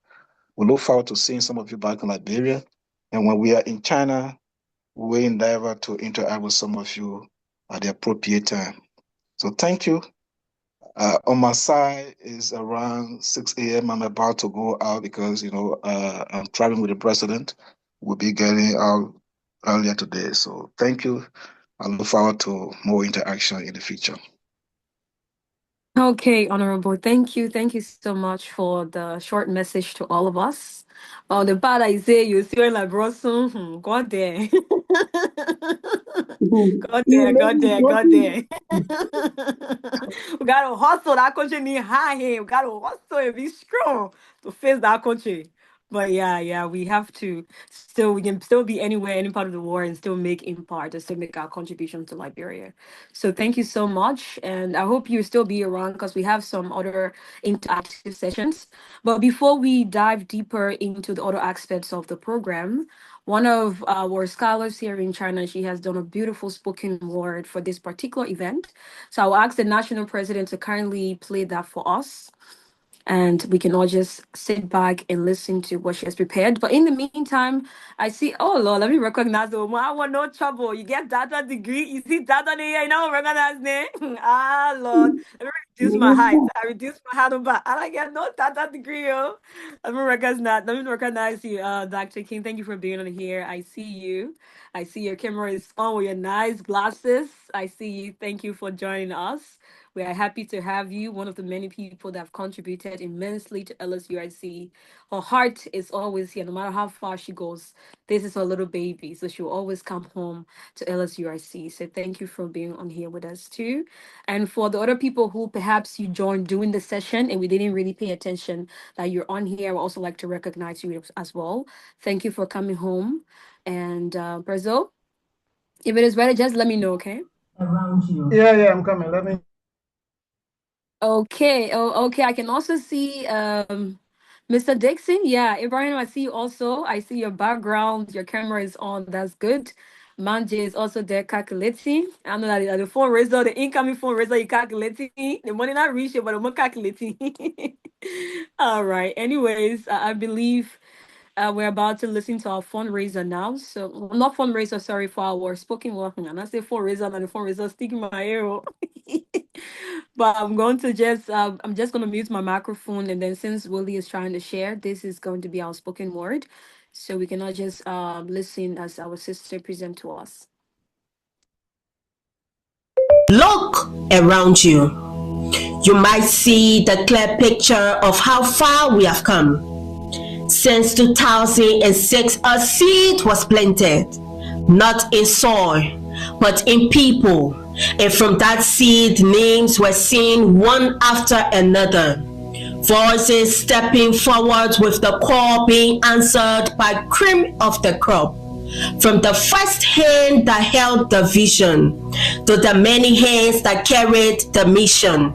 We look forward to seeing some of you back in Liberia. And when we are in China, we endeavor to interact with some of you at the appropriate time. So thank you. On my side is around 6 a.m. I'm about to go out because, I'm traveling with the president. We'll be getting out earlier today. So thank you. I look forward to more interaction in the future. Okay, Honorable. Thank you. Thank you so much for the short message to all of us. The part I say you see when I brought some, God there. God there, God there, God there. We gotta hustle that country need high here. We gotta hustle and be strong to face that country. But yeah, we have to we can still be anywhere, any part of the world, and still make impact and still make our contribution to Liberia. So thank you so much. And I hope you still be around because we have some other interactive sessions. But before we dive deeper into the other aspects of the program, one of our scholars here in China, she has done a beautiful spoken word for this particular event. So I'll ask the national president to kindly play that for us, and we can all just sit back and listen to what she has prepared. But in the meantime, I see, oh Lord, let me recognize the woman. I want no trouble. You get data degree, you see data there, you know, recognize name. Ah Lord, let me reduce my height. I reduce my height back. I don't get no data degree, yo. Let me recognize you, Dr. King. Thank you for being on here. I see you. I see your camera is on with your nice glasses. I see you. Thank you for joining us. We are happy to have you, one of the many people that have contributed immensely to LSUIC. Her heart is always here, no matter how far she goes. This is her little baby, so she'll always come home to LSUIC. So thank you for being on here with us too. And for the other people who perhaps you joined during the session and we didn't really pay attention that you're on here, I would also like to recognize you as well. Thank you for coming home. And Brazil, if it is ready, just let me know, okay? Around you. Yeah, I'm coming. Let me. Okay. Oh, okay. I can also see Mr. Dixon. Yeah, Ibrahim, I see you also. I see your background. Your camera is on. That's good. Manje is also there calculating. I know that the fundraiser, the incoming fundraiser, you calculating. The money not reach it, but I'm calculating. All right. Anyways, I believe we're about to listen to our fundraiser now. So, not fundraiser, sorry, for our spoken word. And I say fundraiser, and the fundraiser sticking my ear. But I'm going to just, I'm just going to mute my microphone. And then since Willie is trying to share, this is going to be our spoken word. So we cannot just listen as our sister present to us. Look around you. You might see the clear picture of how far we have come. Since 2006, a seed was planted, not in soil, but in people. And from that seed, names were seen one after another. Voices stepping forward with the call being answered by cream of the crop. From the first hand that held the vision to the many hands that carried the mission.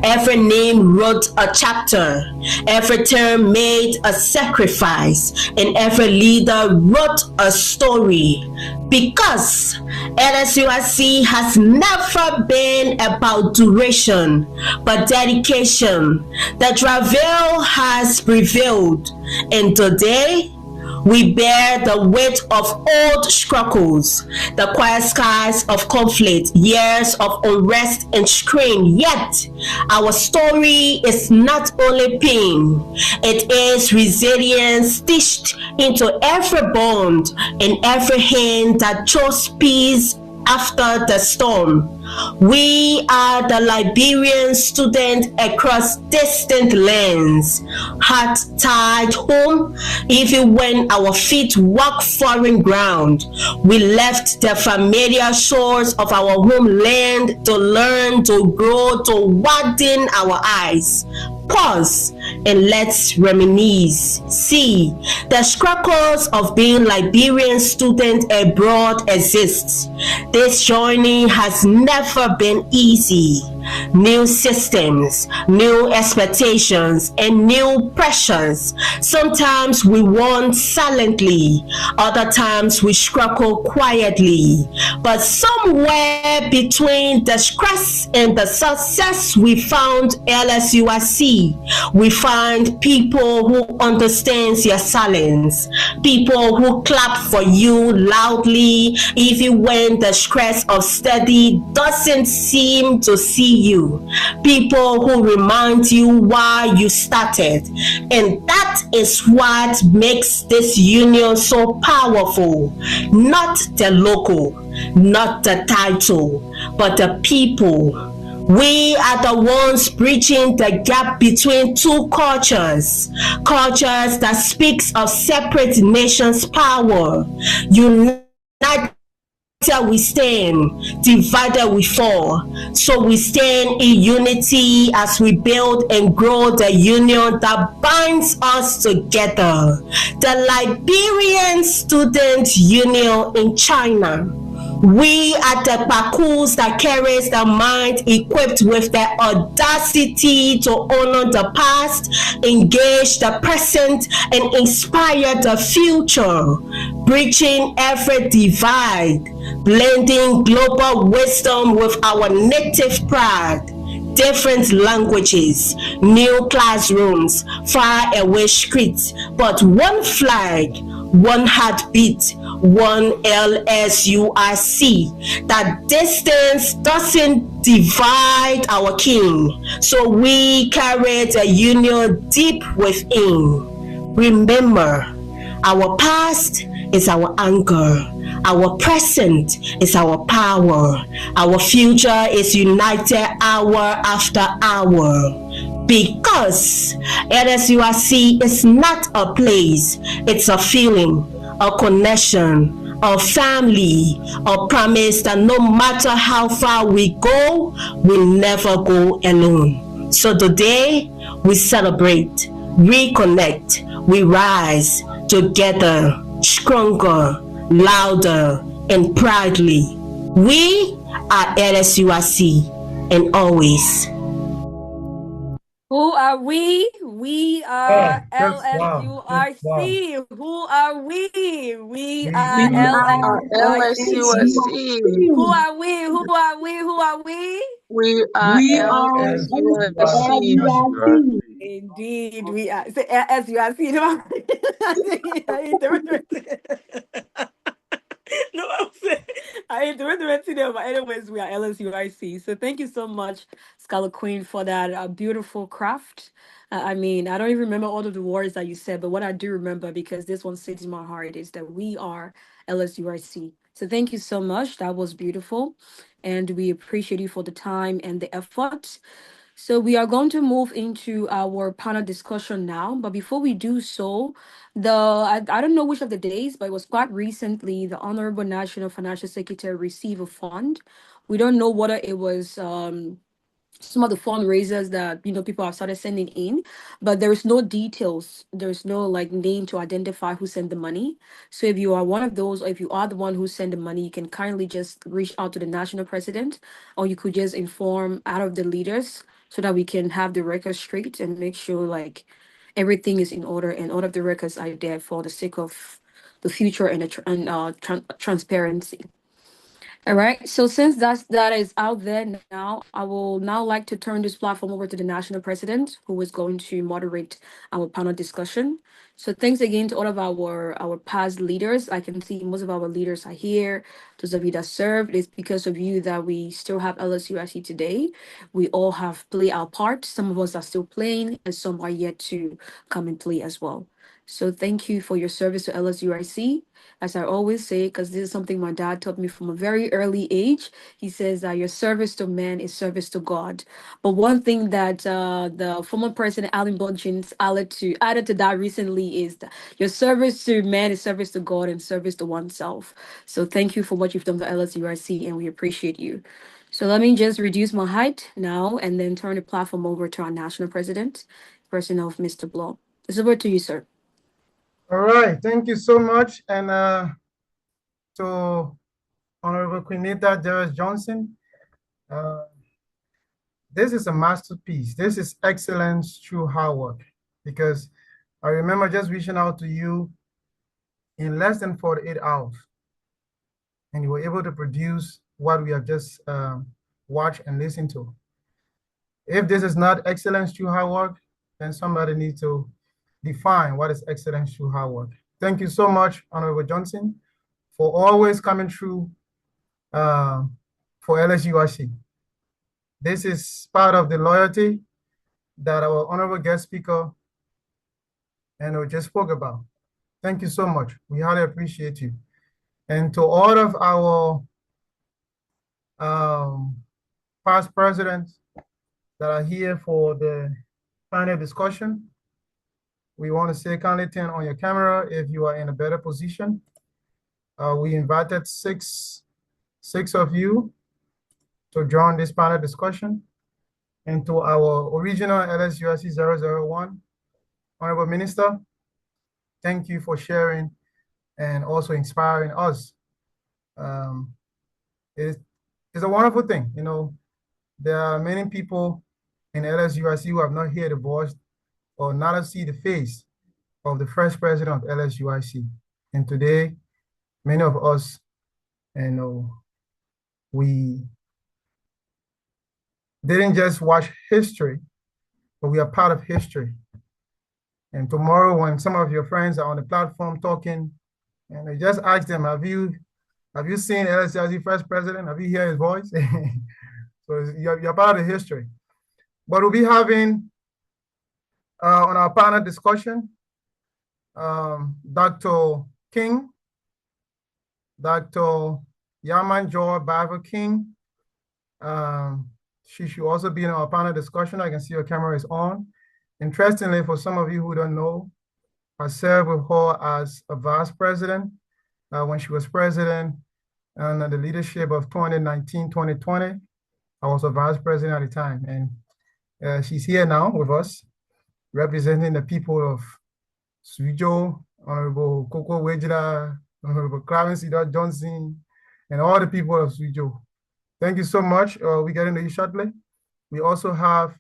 Every name wrote a chapter, every term made a sacrifice, and every leader wrote a story. Because LSUIC has never been about duration, but dedication. The travail has prevailed, and today we bear the weight of old struggles, the quiet skies of conflict, years of unrest and strain. Yet, our story is not only pain, it is resilience stitched into every bond and every hand that chose peace after the storm. We are the Liberian student across distant lands, heart tied home, even when our feet walk foreign ground. We left the familiar shores of our homeland to learn, to grow, to widen our eyes. Pause and let's reminisce. See, the struggles of being Liberian student abroad exists. This journey has never been easy. New systems, new expectations, and new pressures. Sometimes we won silently, other times we struggle quietly. But somewhere between the stress and the success, we found LSUIC. We find people who understand your silence, people who clap for you loudly, even when the stress of study doesn't seem to see you, people who remind you why you started. And that is what makes this union so powerful. Not the logo, not the title, but the people. We are the ones bridging the gap between two cultures that speaks of separate nations' power. United we stand, divided we fall. So we stand in unity as we build and grow the union that binds us together. The Liberian Student Union in China. We are the parcours that carries the mind equipped with the audacity to honor the past, engage the present, and inspire the future, bridging every divide, blending global wisdom with our native pride. Different languages, new classrooms, far away streets, but one flag, one heartbeat, one LSUIC. That distance doesn't divide our king, so we carry the union deep within. Remember, our past is our anchor. Our present is our power. Our future is united hour after hour. Because LSUIC is not a place, it's a feeling, a connection, a family, a promise that no matter how far we go, we'll never go alone. So today, we celebrate, reconnect, we rise together, stronger, louder, and proudly. We are LSUIC, and always. Who are we? We are Wow. LSUIC. Who are we? We are We are LSUIC. LSUIC. Who are we? Who are we? Who are we? We are LSUIC. Indeed, we are. Say, LSUIC. No, I'm saying I interrupted them, but anyways, we are LSUIC. So thank you so much, Scholar Queen, for that beautiful craft. I mean, I don't even remember all of the words that you said, but what I do remember, because this one sits in my heart, is that we are LSUIC. So thank you so much. That was beautiful, and we appreciate you for the time and the effort. So we are going to move into our panel discussion now. But before we do so, I don't know which of the days, but it was quite recently the Honorable National Financial Secretary received a fund. We don't know whether it was some of the fundraisers that people have started sending in, but there is no details. There's no like name to identify who sent the money. So if you are one of those, or if you are the one who sent the money, you can kindly just reach out to the national president, or you could just inform out of the leaders, so that we can have the records straight and make sure like everything is in order and all of the records are there for the sake of the future and transparency. All right. So since that is out there now, I will now like to turn this platform over to the national president, who is going to moderate our panel discussion. So thanks again to all of our past leaders. I can see most of our leaders are here. Those of you that served, it's because of you that we still have LSUIC today. We all have played our part. Some of us are still playing, and some are yet to come and play as well. So thank you for your service to LSUIC. As I always say, because this is something my dad taught me from a very early age. He says that your service to man is service to God. But one thing that the former president Allen Bohr James added to that recently is that your service to man is service to God and service to oneself. So thank you for what you've done for LSUIC, and we appreciate you. So let me just reduce my height now and then turn the platform over to our national president, person of Mr. Bloh. It's over to you, sir. All right, thank you so much. And to Honorable Queenetta Dearest Johnson, this is a masterpiece. This is excellence through hard work, because I remember just reaching out to you in less than 48 hours, and you were able to produce what we have just watched and listened to. If this is not excellence through hard work, then somebody needs to define what is excellence through hard work. Thank you so much, Honorable Johnson, for always coming through for LSUIC. This is part of the loyalty that our honorable guest speaker and we just spoke about. Thank you so much. We highly appreciate you. And to all of our past presidents that are here for the panel discussion, we want to say kindly turn on your camera if you are in a better position. We invited six of you to join this panel discussion. And to our original LSUIC 001, Honorable Minister, thank you for sharing and also inspiring us. It's a wonderful thing. You know, there are many people in LSUIC who have not heard the voice or not see the face of the first president of LSUIC. And today, many of us, we didn't just watch history, but we are part of history. And tomorrow, when some of your friends are on the platform talking, and I just ask them, have you seen LSUIC first president? Have you heard his voice? So you're part of history. But we'll be having on our panel discussion, Dr. King Dr. Yamah Joy Barvor King. She should also be in our panel discussion. I can see her camera is on. Interestingly, for some of you who don't know, I served with her as a vice president when she was president under the leadership of 2019-2020. I was a vice president at the time, and she's here now with us, representing the people of Suzhou, Honorable Coco Wejila, Honorable Clarence Johnson, and all the people of Suzhou. Thank you so much. We get into you shortly. We also have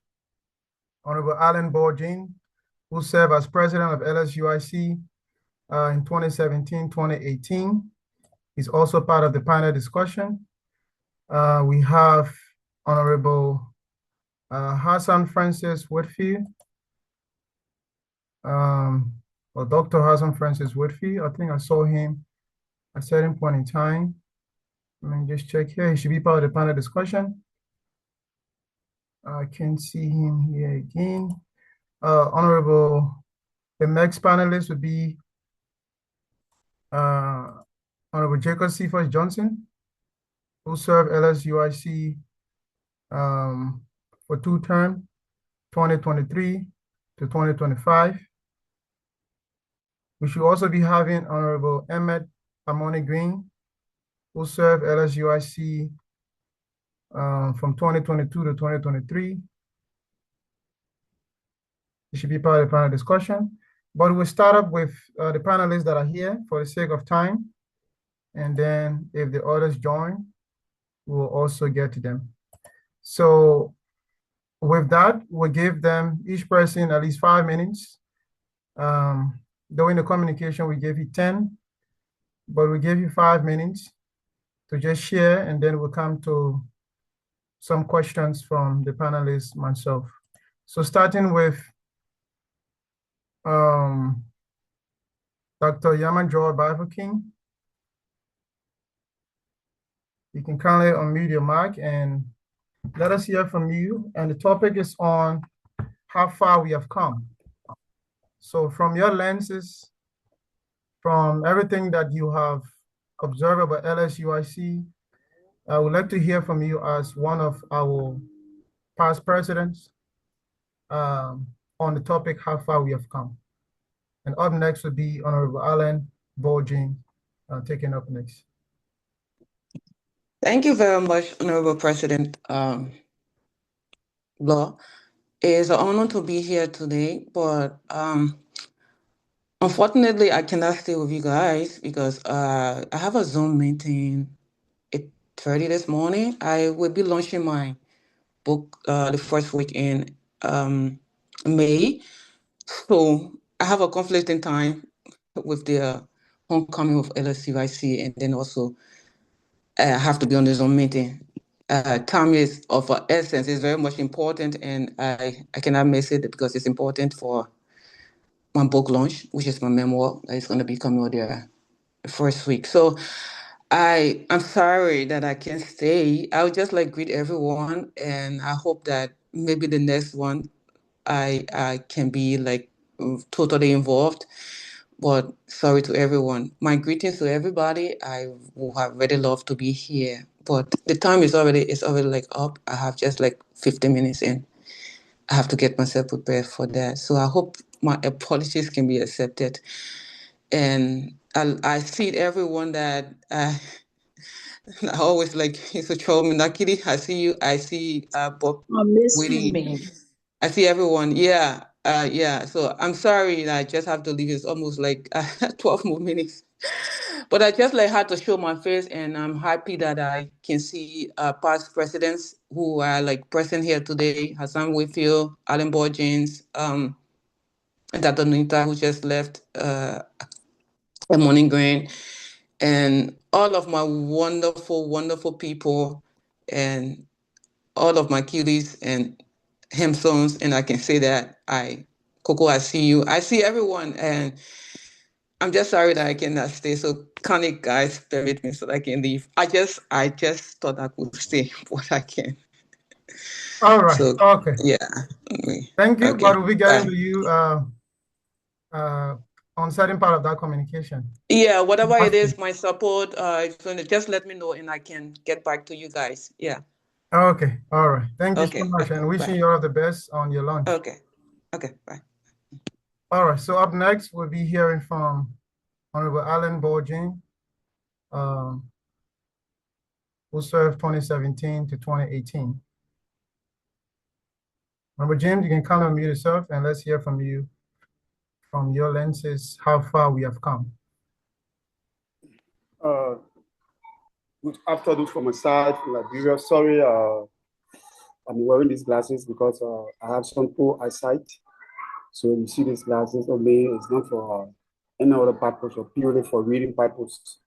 Honorable Allen Bohr James, who served as president of LSUIC in 2017-2018. He's also part of the panel discussion. We have Honorable Hassan Francis Whitfield, or Dr. Hassan Francis Whitfield. I think I saw him at a certain point in time. Let me just check here. He should be part of the panel discussion. I can see him here again. Honorable, the next panelist would be Honorable Jacob Cephus Johnson, who served LSUIC for 2 terms, 2023 to 2025. We should also be having Honorable Emmett Amoni Green, who served LSUIC from 2022 to 2023. It should be part of the panel discussion. But we'll start up with the panelists that are here for the sake of time. And then if the others join, we'll also get to them. So with that, we'll give them, each person, at least 5 minutes. During the communication, we gave you 10, but we gave you 5 minutes to just share, and then we'll come to some questions from the panelists myself. So starting with Dr. Yamah Joy Barvor King. You can kindly unmute your mic and let us hear from you. And the topic is on how far we have come. So from your lenses, from everything that you have observed about LSUIC, I would like to hear from you as one of our past presidents on the topic, how far we have come. And up next would be Honorable Allen Bohr James, taking up next. Thank you very much, Honorable President Bloh. It is an honor to be here today, but unfortunately, I cannot stay with you guys because I have a Zoom meeting at 8:30 this morning. I will be launching my book the first week in May. So I have a conflict in time with the homecoming of LSUIC, and then also I have to be on the Zoom meeting. Time is of essence. It's very much important, and I cannot miss it because it's important for my book launch, which is my memoir that is going to be coming out there the first week. So I'm sorry that I can't stay. I would just like greet everyone, and I hope that maybe the next one I can be like totally involved. But sorry to everyone. My greetings to everybody. I would have really loved to be here, but the time is already like up. I have just like 15 minutes in. I have to get myself prepared for that. So I hope my apologies can be accepted. And I see everyone that I always like used to throw me Nakiri. I see you. I see Bob waiting. I see everyone. Yeah. Yeah. So I'm sorry that I just have to leave. It's almost like 12 more minutes. But I just like had to show my face, and I'm happy that I can see past presidents who are like present here today. Hassan Whitfield, Allen Bohr James, Dr. Nuetah, who just left, Morning Grain, and all of my wonderful, wonderful people, and all of my cuties and Hemsons, and I can say that Coco, I see you. I see everyone, and I'm just sorry that I cannot stay. So can you guys permit me so that I can leave? I just thought I could stay, but I can. All right. So, okay. Yeah. Thank you. Okay. But we'll be getting to you on certain part of that communication. Yeah, whatever it is, my support, just let me know and I can get back to you guys. Yeah. Okay, all right. Thank you so much, Okay, and wishing bye. you all the best on your launch. Okay, bye. All right, so up next, we'll be hearing from Honorable Allen Bohr James, who served 2017 to 2018. Honorable James, you can kind of unmute yourself, and let's hear from you, from your lenses, how far we have come. Good afternoon from my side in Liberia. Sorry, I'm wearing these glasses because I have some poor eyesight. So you see these glasses on me, it's not for any other purpose or purely for reading purpose.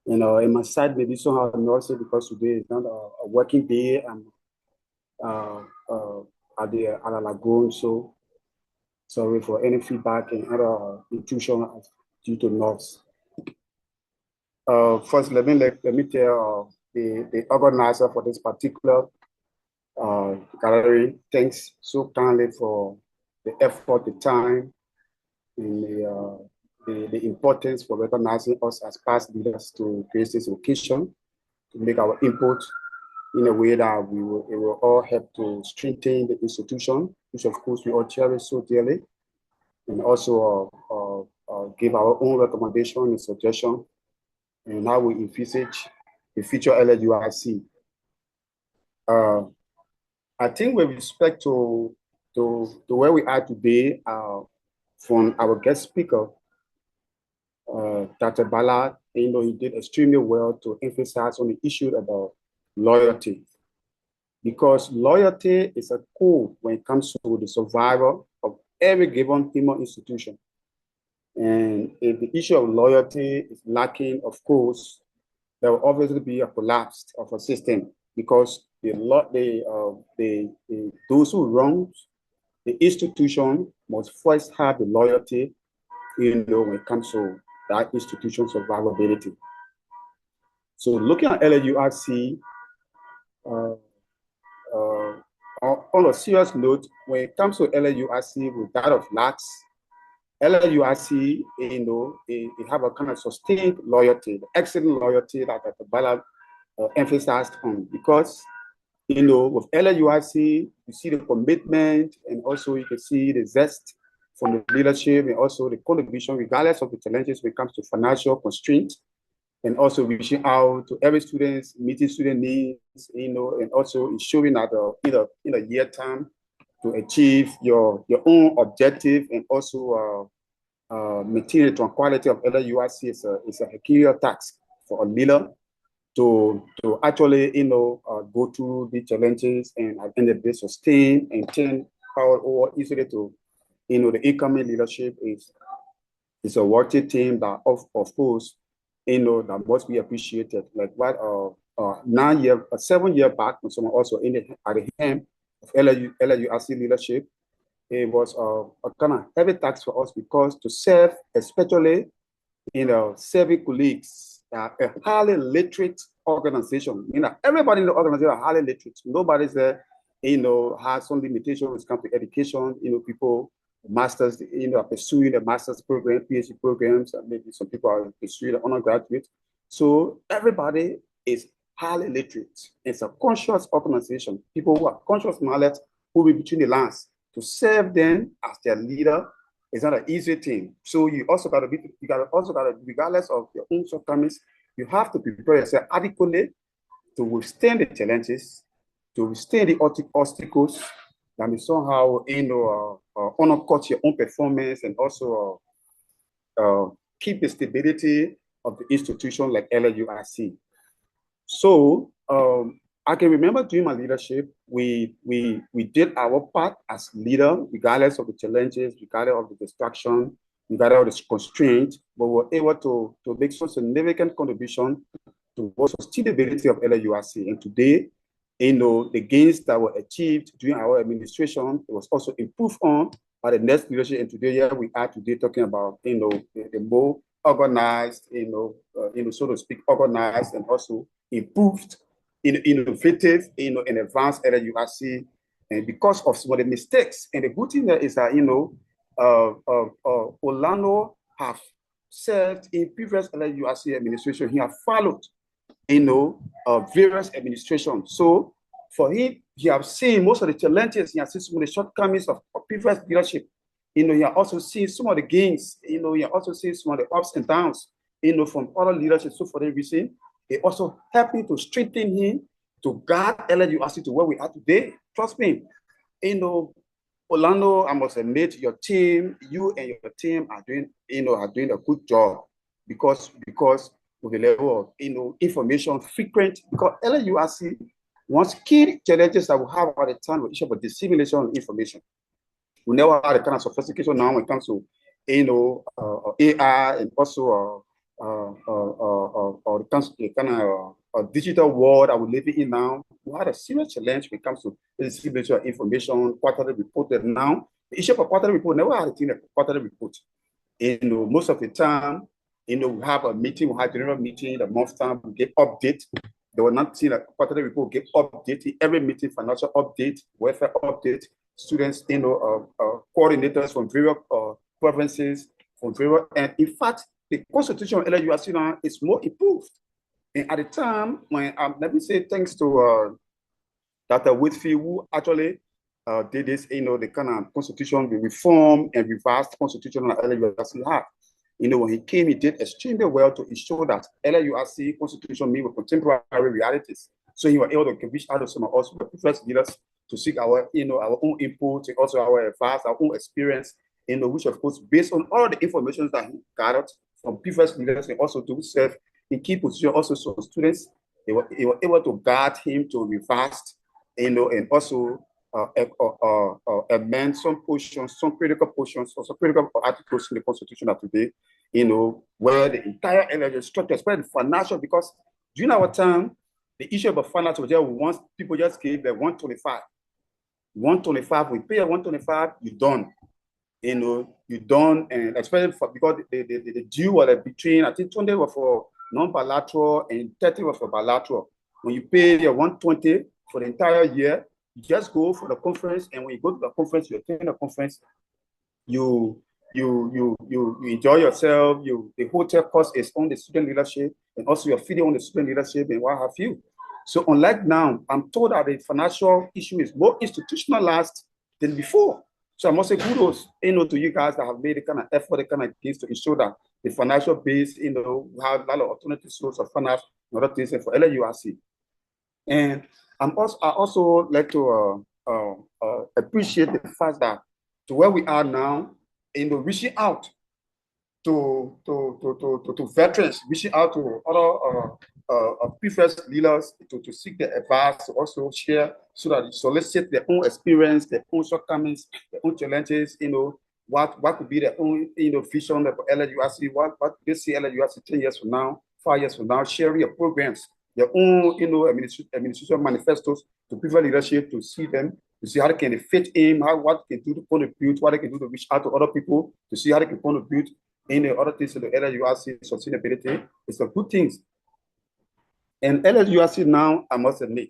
You know, in my side, maybe somehow I'm also because today is not a working day and at the lagoon. So sorry for any feedback and other intrusion due to noise. First, let me tell the organizer for this particular gallery. Thanks so kindly for the effort, the time, and the importance for recognizing us as past leaders to create this occasion, to make our input in a way that it will all help to strengthen the institution, which of course we all cherish so dearly, and also give our own recommendation and suggestion and how we envisage the future LSUIC. I think with respect to where we are today, from our guest speaker, Dr. Ballah, you know, he did extremely well to emphasize on the issue about loyalty, because loyalty is a core when it comes to the survival of every given human institution. And if the issue of loyalty is lacking, of course, there will obviously be a collapse of a system, because those who run the institution must first have the loyalty, you know, when it comes to that institution's survivability. So looking at LSUIC, on a serious note, when it comes to LSUIC with that of LAX, LSUIC, you know, it have a kind of sustained loyalty, the excellent loyalty that Dr. Ballah emphasized on, because, you know, with LSUIC, you see the commitment, and also you can see the zest from the leadership, and also the contribution, regardless of the challenges when it comes to financial constraints, and also reaching out to every student, meeting student needs, you know, and also ensuring that in a year time to achieve your own objective, and also maintain the tranquility of LSUIC is a Herculean task for a leader to actually, you know, go through the challenges and at the end of the day sustain and turn power over easily to, you know, the incoming leadership is a worthy team that of course, you know, that must be appreciated. Like what 7 years back, when someone also at the helm of LSUIC leadership, it was a kind of heavy task for us, because to serve, especially, you know, serving colleagues, a highly literate organization. You know, everybody in the organization are highly literate. Nobody's there, you know, has some limitations when it comes to education. You know, people, masters, you know, are pursuing the master's program, PhD programs, and maybe some people are pursuing the undergraduate. So everybody is highly literate. It's a conscious organization. People who are conscious knowledge, who will be between the lines. To serve them as their leader is not an easy thing. So you also got to, regardless of your own shortcomings, you have to prepare yourself adequately to withstand the challenges, to withstand the obstacles that may somehow, you know, undercut your own performance, and also keep the stability of the institution like LSUIC. So I can remember during my leadership, we did our part as leader, regardless of the challenges, regardless of the distraction, regardless of the constraints, but we were able to make some significant contribution to the sustainability of LSUIC. And today, you know, the gains that were achieved during our administration, it was also improved on by the next leadership. And today, yeah, we are today talking about, you know, the more organized, you know, so to speak, organized and also improved, innovative, you know, and advanced LSUIC. And because of some of the mistakes, and the good thing there is that, you know, Olano have served in previous LSUIC administration. He has followed, various administrations. So for him, he has seen most of the challenges, he has seen some of the shortcomings of previous leadership. He has also seen some of the gains, he has also seen some of the ups and downs, from other leadership. So for that reason, it also helped me to strengthen him, to guide LSUIC to where we are today. Trust me, Olano, I must admit, your team, you and your team are doing a good job because of the level of information frequent. Because LSUIC, one key challenges that we have at the time is about dissemination of information. We never had the kind of sophistication now when it comes to AI and also the kind of digital world that we're living in now. We had a serious challenge when it comes to the dissemination of information, quarterly reported now. The issue of quarterly report never had a thing like quarterly report. Most of the time, we have a meeting, we have a general meeting, the month time, we get update. They were not seeing a quarterly report get updated. Every meeting, financial update, welfare update, students, coordinators from various provinces, and in fact, the constitution of LSUIC now is more improved. And at the time, when let me say thanks to Dr. Whitfield, who actually did this, the kind of constitution, the reform and revised constitution that LSUIC had. When he came, he did extremely well to ensure that LSUIC constitution meet with contemporary realities. So he was able to reach out to some of us, the previous leaders, to seek our own input, and also our advice, our own experience, which of course, based on all the information that he gathered from previous leaders, and also to serve in key positions, also some students, they were able to guide him to revise, and also amend some portions, some critical portions, or some critical articles in the Constitution of today, where the entire energy structure, especially the financial, because during our time, the issue of financial, once people just gave the 125. 125, we pay 125, you're done. You're done, and especially because the due was between, I think 20 were for non-bilateral and 30 were for bilateral. When you pay your 120 for the entire year, you just go for the conference, and when you go to the conference, you attend the conference, you enjoy yourself, the hotel cost is on the student leadership, and also you're feeding on the student leadership and what have you. So unlike now, I'm told that the financial issue is more institutionalized than before. So I must say kudos, to you guys that have made the kind of effort, the kind of things to ensure that the financial base, we have a lot of alternative sources of finance and other things for LSUIC. And I also like to appreciate the fact that to where we are now, reaching out to veterans, reaching out to other previous leaders to seek their advice, to also share, so that solicit their own experience, their own shortcomings, their own challenges, what could be their own vision for LSUIC, what they see LSUIC 10 years from now, 5 years from now, sharing your programs, their own administration manifestos to previous leadership, to see them, to see how they can fit in, what they can do to contribute, what they can do to reach out to other people, to see how they can contribute in the other things to the LSUIC sustainability. It's a good things. And LSUIC now, I must admit,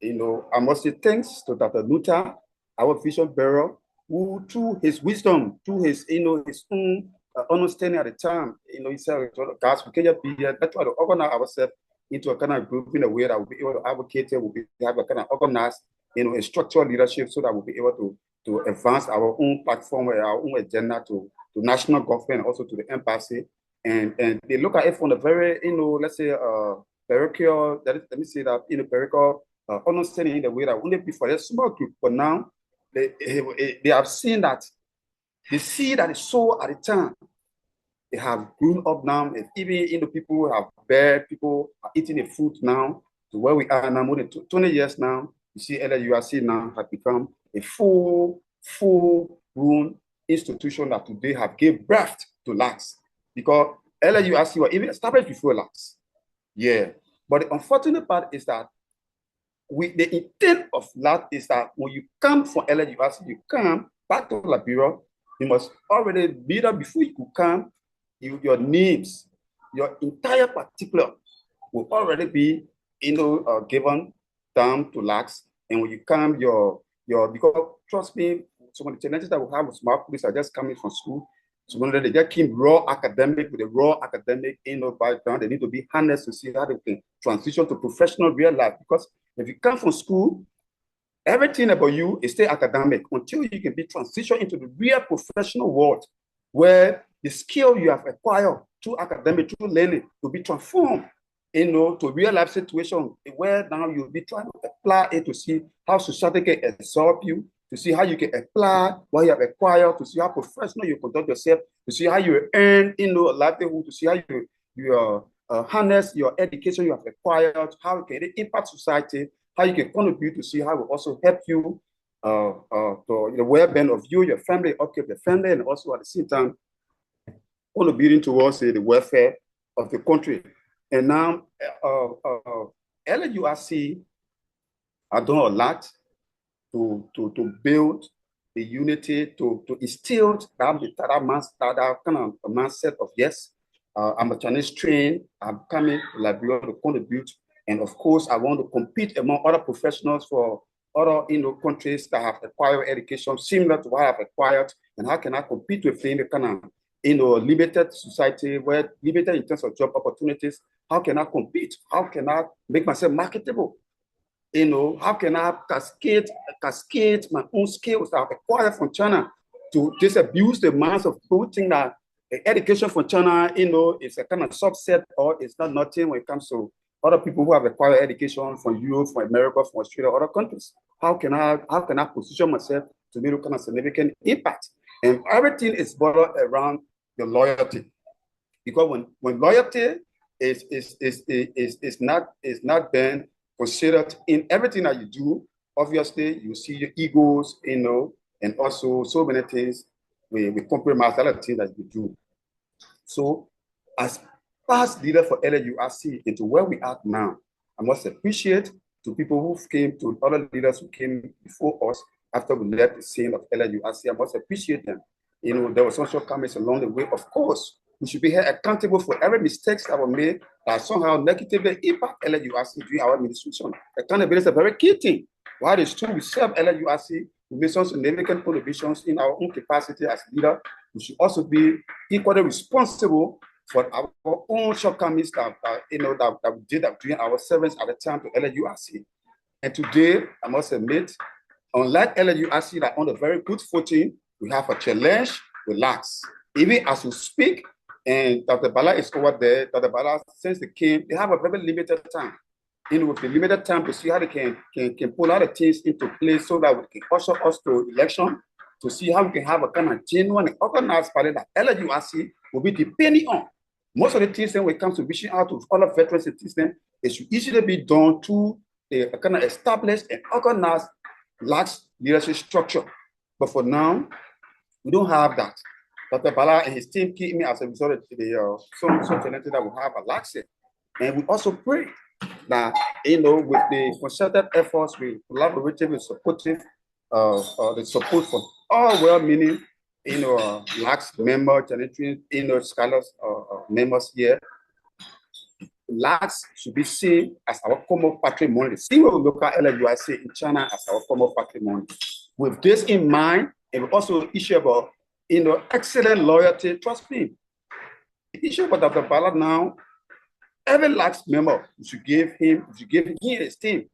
I must say thanks to Dr. Nuetah, our vision bearer, who through his wisdom, through his, his own understanding at the time, he said, guys, we can just be here, let's try to organize ourselves into a kind of group in a way that we'll be able to advocate, we'll have a kind of organized, a structural leadership, so that we'll be able to advance our own platform, our own agenda to national government, and also to the embassy. And they look at it from a very, let's say, parochial, let me say that, parochial understanding in the way that only before a small group, but now they have seen that the seed that is sown at the time, they have grown up now, and even people have bare, people are eating the fruit now, to where we are now, more than 20 years now. You see, LSUIC now has become a full-grown institution that today have gave birth to LACS, because LSUIC was even established before LACS. Yeah, but the unfortunate part is that the intent of LACS is that when you come from LSUIC, you come back to Liberia, you must already be there before you could come. Your needs, your entire particular will already be, given down to LACS. And when you come, because trust me, some of the challenges that we have with smart police are just coming from school. So when they just came raw academic with a raw academic background, they need to be harnessed to see how they can transition to professional real life. Because if you come from school, everything about you is still academic until you can be transitioned into the real professional world where the skill you have acquired through academic, through learning, to be transformed, to real life situation where now you'll be trying to apply it to see how society can absorb you, to see how you can apply what you have acquired, to see how professional you conduct yourself, to see how you earn, a livelihood, to see how you harness your education you have acquired, how you can impact society, how you can contribute, to see how it will also help you to the well-being of you, your family, upkeep the family, and also at the same time contributing towards the welfare of the country. And now LSUIC are doing a lot to build the unity, to instill that kind of mindset of, yes, I'm a Chinese trained, I'm coming to Liberia to contribute, and of course I want to compete among other professionals for other countries that have acquired education similar to what I have acquired, and how can I compete within the kind of limited society where limited in terms of job opportunities? How can I compete? How can I make myself marketable? How can I cascade my own skills that I've acquired from China to disabuse the minds of people who think that education from China, is a kind of subset or it's not nothing when it comes to other people who have acquired education from Europe, from America, from Australia, other countries. How can I position myself to make a kind of significant impact? And everything is borrowed around your loyalty, because when loyalty is not being considered in everything that you do, obviously you see your egos, and also so many things we compromise other things that you do. So as past leader for LSUIC into where we are now, I must appreciate to people who came, to other leaders who came before us after we left the scene of LSUIC. I must appreciate them. There was also comments along the way. Of course, we should be held accountable for every mistakes that were made that somehow negatively impact LSUIC during our administration. Accountability is a very key thing. While it's true we serve LSUIC, we make some significant contributions in our own capacity as leader, we should also be equally responsible for our own shortcomings that we did during our service at the time to LSUIC. And today, I must admit, unlike LSUIC that on a very good footing, we have a challenge with lacks. Even as we speak, and Dr. Ballah is over there, Dr. Ballah, since they came, they have a very limited time. With the limited time to see how they can pull out the things into place so that we can usher us to election, to see how we can have a kind of genuine and organized party that LSUIC will be depending on. Most of the things when it comes to reaching out to other veterans and things, it should easily be done through a kind of established and organized large leadership structure. But for now, we don't have that. Dr. Ballah and his team keep me as a result of the so talented that we have a lax. And we also pray that, with the concerted efforts, we collaborative and supportive, the support from all well-meaning, lax members, scholars, members here. Lax should be seen as our common patrimony. See what we look at LSUIC in China as our common patrimony. With this in mind, and we also issue about excellent loyalty. Trust me, the issue about Dr. Ballah now, every lax member, you should give him and his team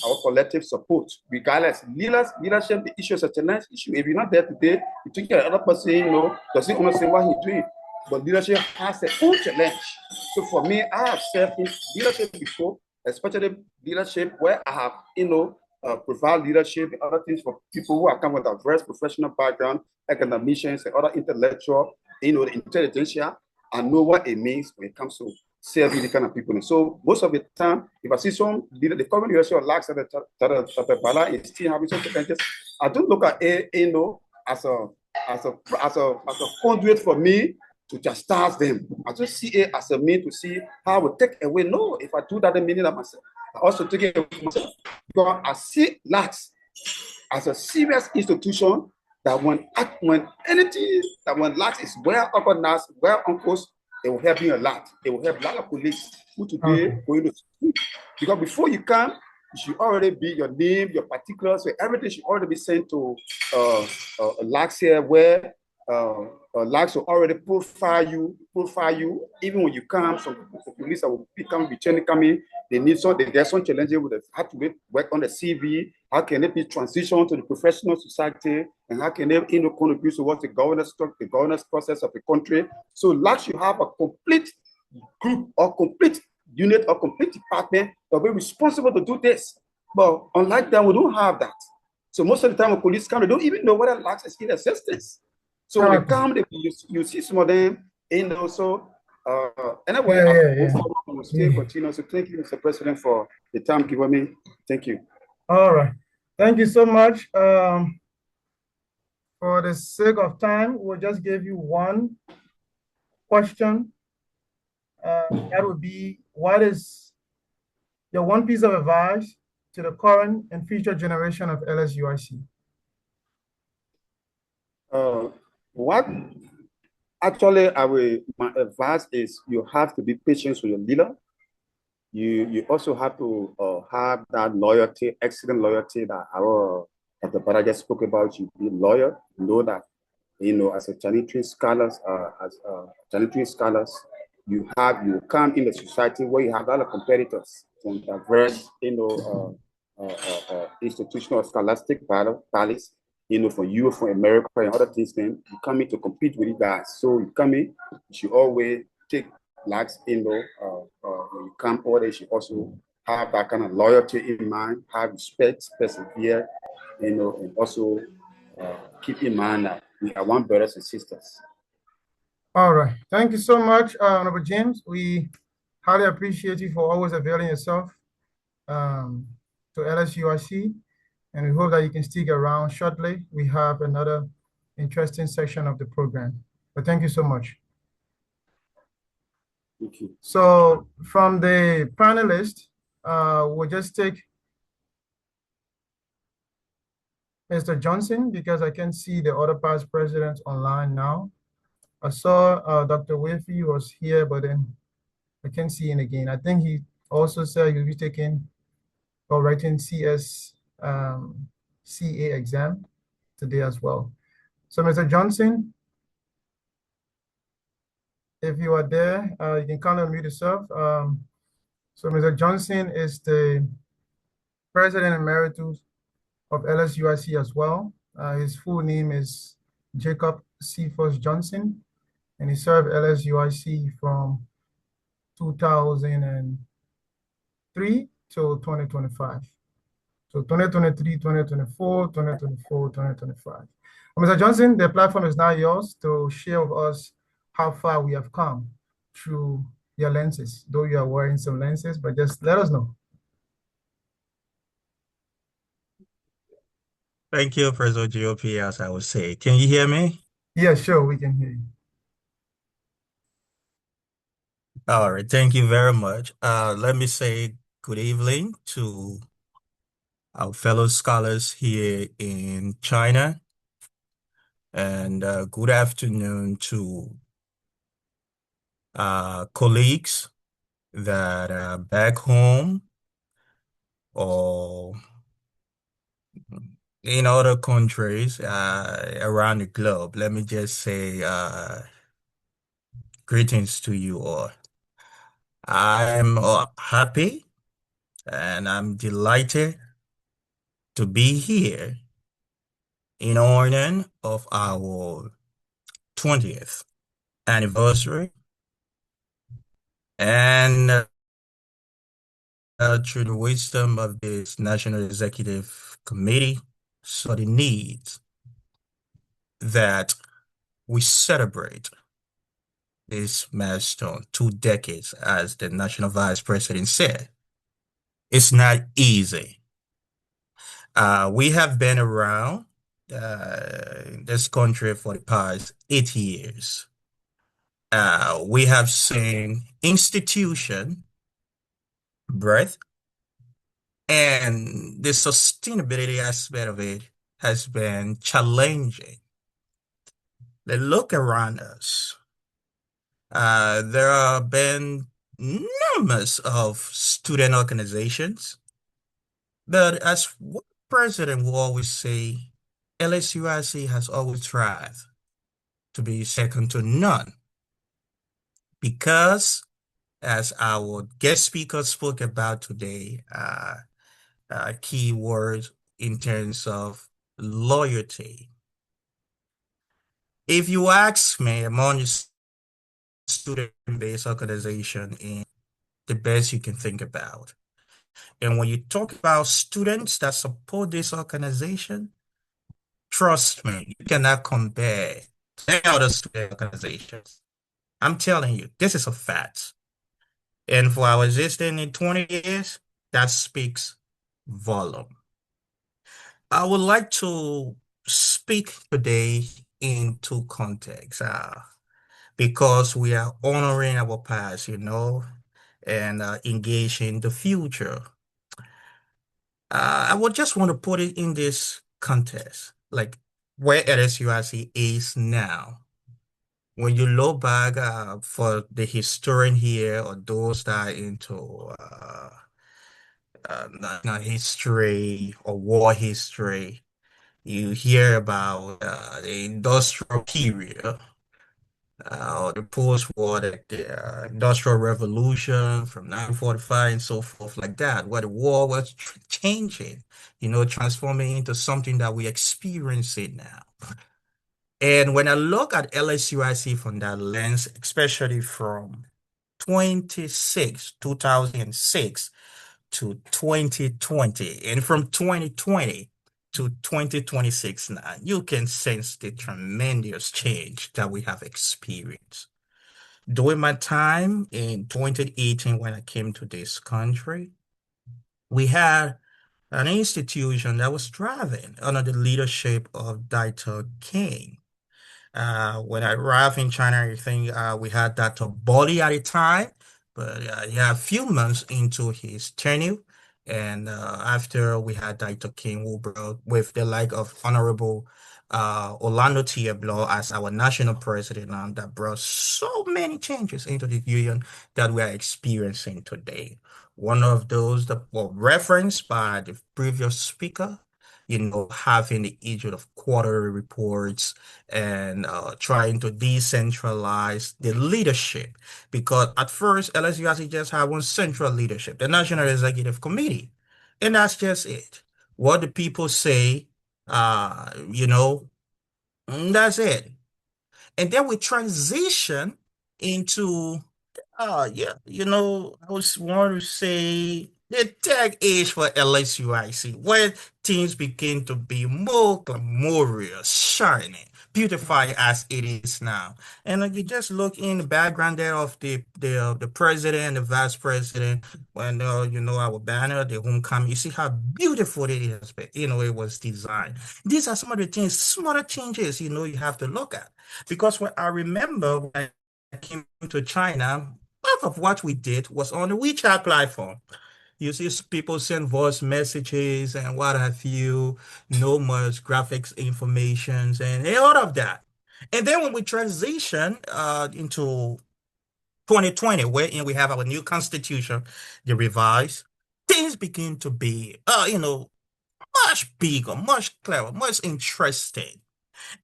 our collective support, regardless. Leadership, the issue is a challenge issue. If you're not there today, you think the other person, doesn't understand what he's doing. But leadership has their own challenge. So for me, I have served in leadership before, especially leadership where I have, provide leadership and other things for people who are coming with a diverse professional background, academicians and other intellectual, the intelligentsia. I know what it means when it comes to serving the kind of people. And so most of the time, if I see some leader, the current leadership lacks that Dr. Ballah is still having some challenges, I don't look at it, as a conduit for me to chastise them. I just see it as a means to see how we take away. No, if I do that, then meaning that myself. I also take it away myself. Because I see LAX as a serious institution that when LAX is well organized, well unclosed, it will help me a lot. It will help a lot of colleagues who today going to school. Because before you come, you should already be your name, your particulars, so everything should already be sent to LAX here, where LACs will already profile you. Even when you come, some police will be training coming. They need they get some challenges with it. How to work on the CV, how can they be transition to the professional society, and how can they contribute towards the governance process of the country. So LACs should have a complete group or complete unit or complete department that will be responsible to do this. But unlike that, we don't have that. So most of the time when police come, they don't even know whether LACs is in existence. So when they come, you see some of them, so anyway, I will still continue. So thank you, Mr. President, for the time given me. Thank you. All right. Thank you so much. For the sake of time, we'll just give you one question. That would be, what is your one piece of advice to the current and future generation of LSUIC? What actually my advice is you have to be patient with your leader. You also have to have that loyalty, excellent loyalty that the brother just spoke about. You be loyal, know that, as a Chinese trained scholars, you come in the society where you have a lot of competitors from diverse, institutional scholastic parties, from Europe, from America, and other things. Then you come in to compete with you guys. So you come in, you should always take LACs, when you come over, you should also have that kind of loyalty in mind, have respect, persevere, and also keep in mind that we are one brothers and sisters. All right. Thank you so much, Honorable James. We highly appreciate you for always availing yourself to LSUIC, and we hope that you can stick around shortly. We have another interesting section of the program. But thank you so much. Thank you. So from the panelists, we'll just take Mr. Johnson, because I can see the other past presidents online now. I saw Dr. Wafy was here, but then I can't see him again. I think he also said he'll be taking or writing CA exam today as well. So Mr. Johnson, if you are there, you can kind of unmute yourself. So Mr. Johnson is the President Emeritus of LSUIC as well. His full name is Jacob Cephus Johnson, and he served LSUIC from 2003 to 2025. So 2023, 2024, 2024, 2025. Mr. Johnson, the platform is now yours to share with us how far we have come through your lenses, though you are wearing some lenses, but just let us know. Thank you, President GOP, as I would say. Can you hear me? Yeah, sure, we can hear you. All right, thank you very much. Let me say good evening to our fellow scholars here in China, and good afternoon to colleagues that are back home or in other countries around the globe. Let me just say greetings to you all. I'm happy and I'm delighted to be here in honor of our 20th anniversary, and through the wisdom of this National Executive Committee, saw the need that we celebrate this milestone, 2 decades, as the National Vice President said. It's not easy. We have been around this country for the past 8 years. We have seen institution birth, and the sustainability aspect of it has been challenging. The look around us. There have been numerous of student organizations, but as one president will always say, LSUIC has always thrived to be second to none. Because, as our guest speaker spoke about today, key words in terms of loyalty. If you ask me, among your student-based organization in the best you can think about. And when you talk about students that support this organization, trust me, you cannot compare to any other student organizations. I'm telling you, this is a fact. And for our existence in 20 years, that speaks volume. I would like to speak today in two contexts, because we are honoring our past, and engaging the future. I would just want to put it in this context, like where LSUIC is now. When you look back for the historian here or those that are into national history or war history, you hear about the industrial period, the post-war, the Industrial Revolution from 1945 and so forth like that, where the war was changing, transforming into something that we experiencing now. And when I look at LSUIC from that lens, especially from 2006 to 2020, and from 2020 to 2026 now, you can sense the tremendous change that we have experienced. During my time in 2018, when I came to this country, we had an institution that was thriving under the leadership of Dr. King. When I arrived in China, I think we had Dr. Ballah at the time, but yeah, a few months into his tenure, and after we had Dr. King, who brought with the like of Honorable Olano Teah Bloh as our national president, and that brought so many changes into the union that we are experiencing today. One of those that were referenced by the previous speaker, having the issue of quarterly reports and trying to decentralize the leadership. Because at first, LSUIC just had one central leadership, the National Executive Committee. And that's just it. What the people say, that's it. And then we transition into yeah, I was want to say the tech age for LSUIC, where things begin to be more glamorous, shining, beautified as it is now. And you just look in the background there of the president, the vice president, when our banner, the homecoming, you see how beautiful it is, but it was designed. These are some of the things, smaller changes, you have to look at. Because when I remember when I came to China, half of what we did was on the WeChat platform. You see people send voice messages and what have you, no much graphics informations and all of that. And then when we transition into 2020, wherein we have our new constitution, the revised, things begin to be, much bigger, much clearer, much interesting.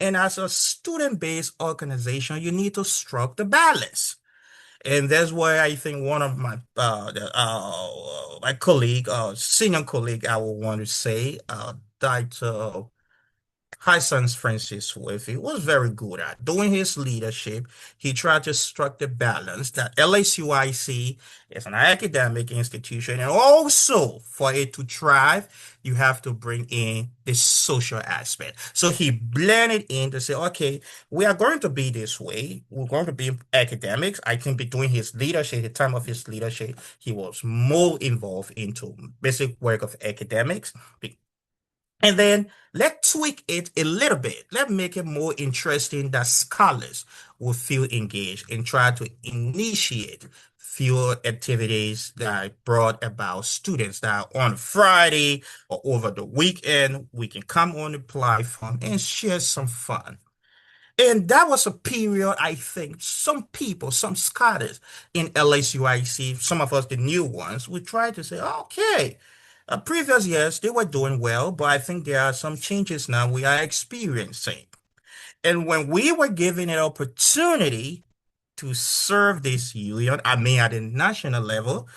And as a student-based organization, you need to strike the balance. And that's why I think one of my my colleague, senior colleague, I would want to say, Dr. Hassan Francis with he was very good at doing his leadership. He tried to strike the balance that LSUIC is an academic institution, and also for it to thrive, you have to bring in the social aspect. So he blended in to say, okay, we are going to be this way. We're going to be academics. I think between his leadership, the time of his leadership, he was more involved into basic work of academics. And then let's tweak it a little bit. Let's make it more interesting that scholars will feel engaged and try to initiate fewer activities that brought about students that on Friday or over the weekend, we can come on the platform and share some fun. And that was a period, I think, some people, some scholars in LSUIC, some of us, the new ones, we try to say, okay, previous years, they were doing well, but I think there are some changes now we are experiencing. And when we were given an opportunity to serve this union, I mean, at the national level,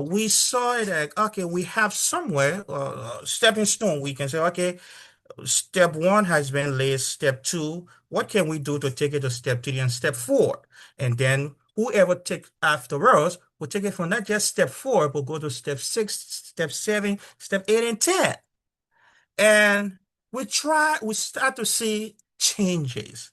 we saw it like, okay, we have somewhere, stepping stone. We can say, okay, step one has been laid, step two, what can we do to take it to step three and step four? And then whoever takes after us will take it from not just step four, but go to step six, step seven, step eight, and 10. And we start to see changes.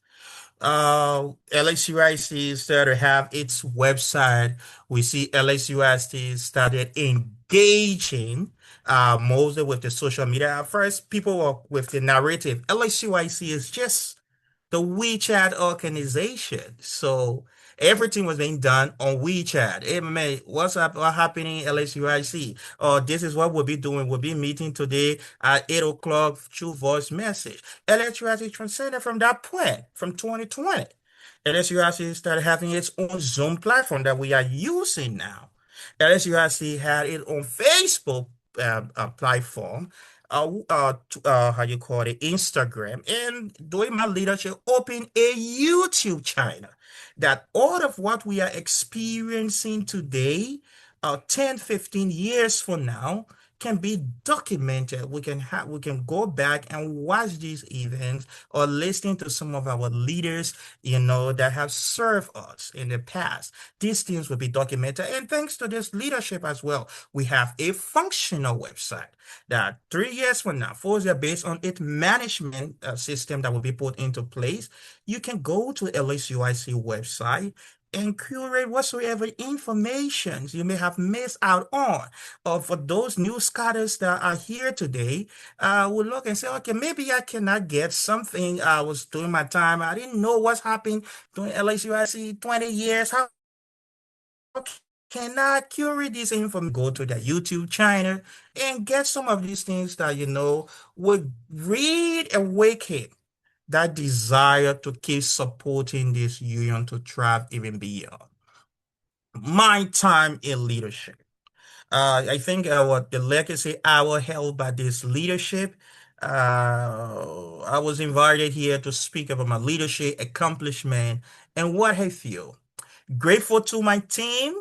LSUIC started to have its website. We see LSUIC started engaging mostly with the social media. At first, people were with the narrative. LSUIC is just the WeChat organization. So everything was being done on WeChat. Hey, man, what's up? What happening in LSUIC? Oh, this is what we'll be doing. We'll be meeting today at 8 o'clock through voice message. LSUIC transcended from that point, from 2020. LSUIC started having its own Zoom platform that we are using now. LSUIC had its own Facebook platform, how you call it, Instagram, and during my leadership, open a YouTube channel. That all of what we are experiencing today, 10, 15 years from now, can be documented. We can go back and watch these events or listen to some of our leaders, that have served us in the past. These things will be documented. And thanks to this leadership as well, we have a functional website that 3 years from now, 4 years based on its management system that will be put into place. You can go to LSUIC website and curate whatsoever information you may have missed out on. Or for those new scholars that are here today, will look and say, okay, maybe I cannot get something I was doing my time. I didn't know what's happening during LSUIC 20 years. How can I curate this information? Go to the YouTube channel and get some of these things that, would reawaken that desire to keep supporting this union to thrive even beyond. My time in leadership. I think the legacy hour held by this leadership. I was invited here to speak about my leadership accomplishment and what I feel. Grateful to my team.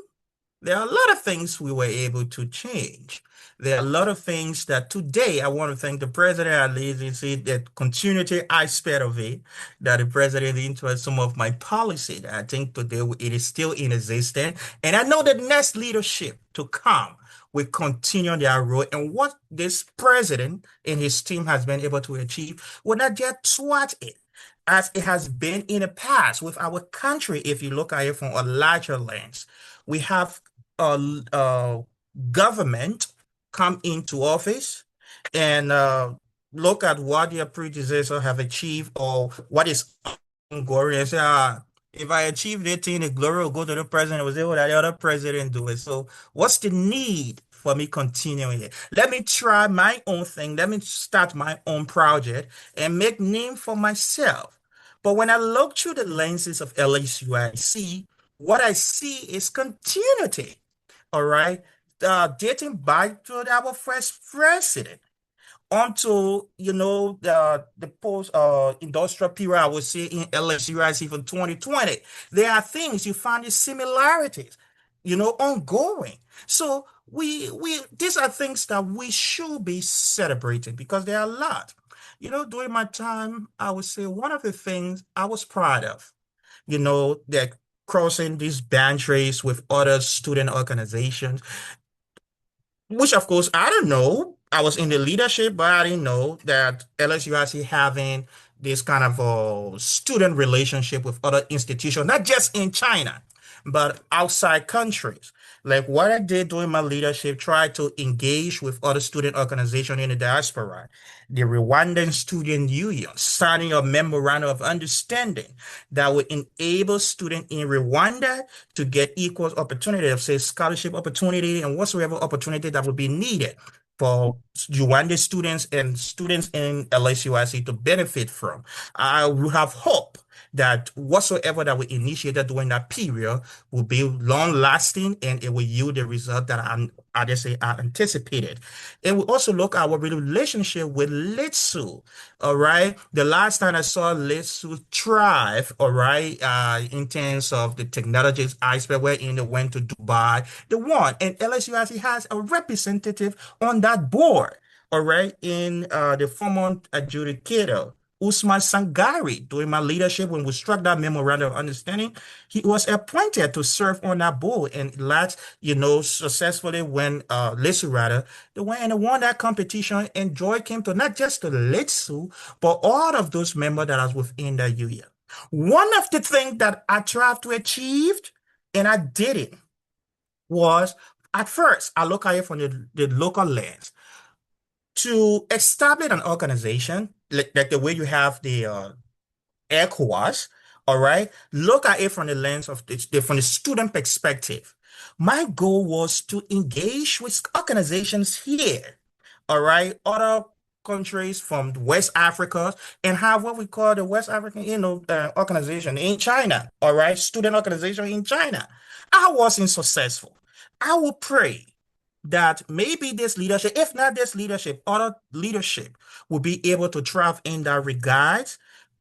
There are a lot of things we were able to change. There are a lot of things that today I want to thank the president at least. You see that continuity aspect of it, that the president influenced some of my policy that I think today it is still in existence. And I know the next leadership to come will continue their role. And what this president and his team has been able to achieve will not just thwart it, as it has been in the past with our country. If you look at it from a larger lens, we have government come into office and look at what their predecessors have achieved or what is ongoing and say, if I achieve that thing, the glory will go to the president. Was able that the other president do it. So what's the need for me continuing it? Let me try my own thing. Let me start my own project and make name for myself. But when I look through the lenses of LSUIC, what I see is continuity. All right, dating back to our first president onto the post industrial period, I would say in LSUIC from 2020. There are things you find the similarities, ongoing. So we these are things that we should be celebrating because there are a lot. During my time, I would say one of the things I was proud of, that crossing these boundaries with other student organizations, which of course, I don't know. I was in the leadership, but I didn't know that LSU actually having this kind of a student relationship with other institutions, not just in China, but outside countries. Like what I did during my leadership, try to engage with other student organizations in the diaspora. The Rwandan Student Union, signing a memorandum of understanding that would enable students in Rwanda to get equal opportunity, of say scholarship opportunity and whatsoever opportunity that would be needed for Rwandan students and students in LSUIC to benefit from. I will have hope that whatsoever that we initiated during that period will be long-lasting and it will yield the result that I just say I anticipated. And we also look at our relationship with LSU. All right. The last time I saw LSU thrive, all right, in terms of the technologies aspect, wherein they went to Dubai, they won. And LSU actually has a representative on that board, all right, in the former adjudicator, Usman Sangari. During my leadership, when we struck that memorandum of understanding, he was appointed to serve on that board, and last, successfully when LSU rather, they went and won that competition, and joy came to not just to LSU, but all of those members that are within the union. One of the things that I tried to achieve, and I did it, was at first, I look at it from the local lens to establish an organization like the way you have the ECOWAS, all right? Look at it from the lens of from the student perspective. My goal was to engage with organizations here, all right, other countries from West Africa, and have what we call the West African, organization in China, all right, student organization in China. I wasn't successful. I will pray that maybe this leadership, if not this leadership, other leadership will be able to thrive in that regard,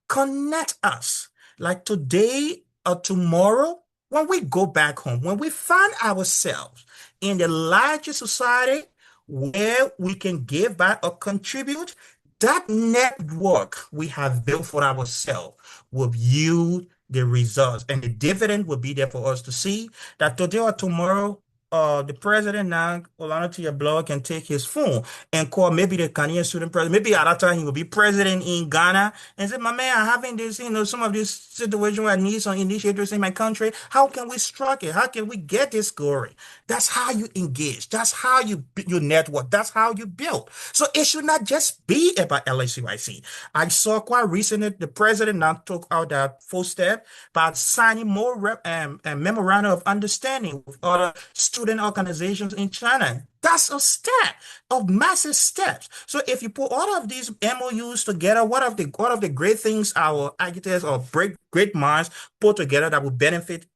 connect us. Like today or tomorrow, when we go back home, when we find ourselves in the larger society where we can give back or contribute, that network we have built for ourselves will yield the results, and the dividend will be there for us to see that today or tomorrow the president now, Olano Teah Bloh, can take his phone and call maybe the Ghanaian student president. Maybe at that time he will be president in Ghana and say, my man, I'm having this, some of this situation where I need some initiators in my country. How can we strike it? How can we get this glory? That's how you engage. That's how you network. That's how you build. So it should not just be about LSUIC. I saw quite recently the president now took out that full step by signing more memorandum of understanding with other student organizations in China. That's a step of massive steps. So if you put all of these MOUs together, what of the great things our architects or great minds put together that will benefit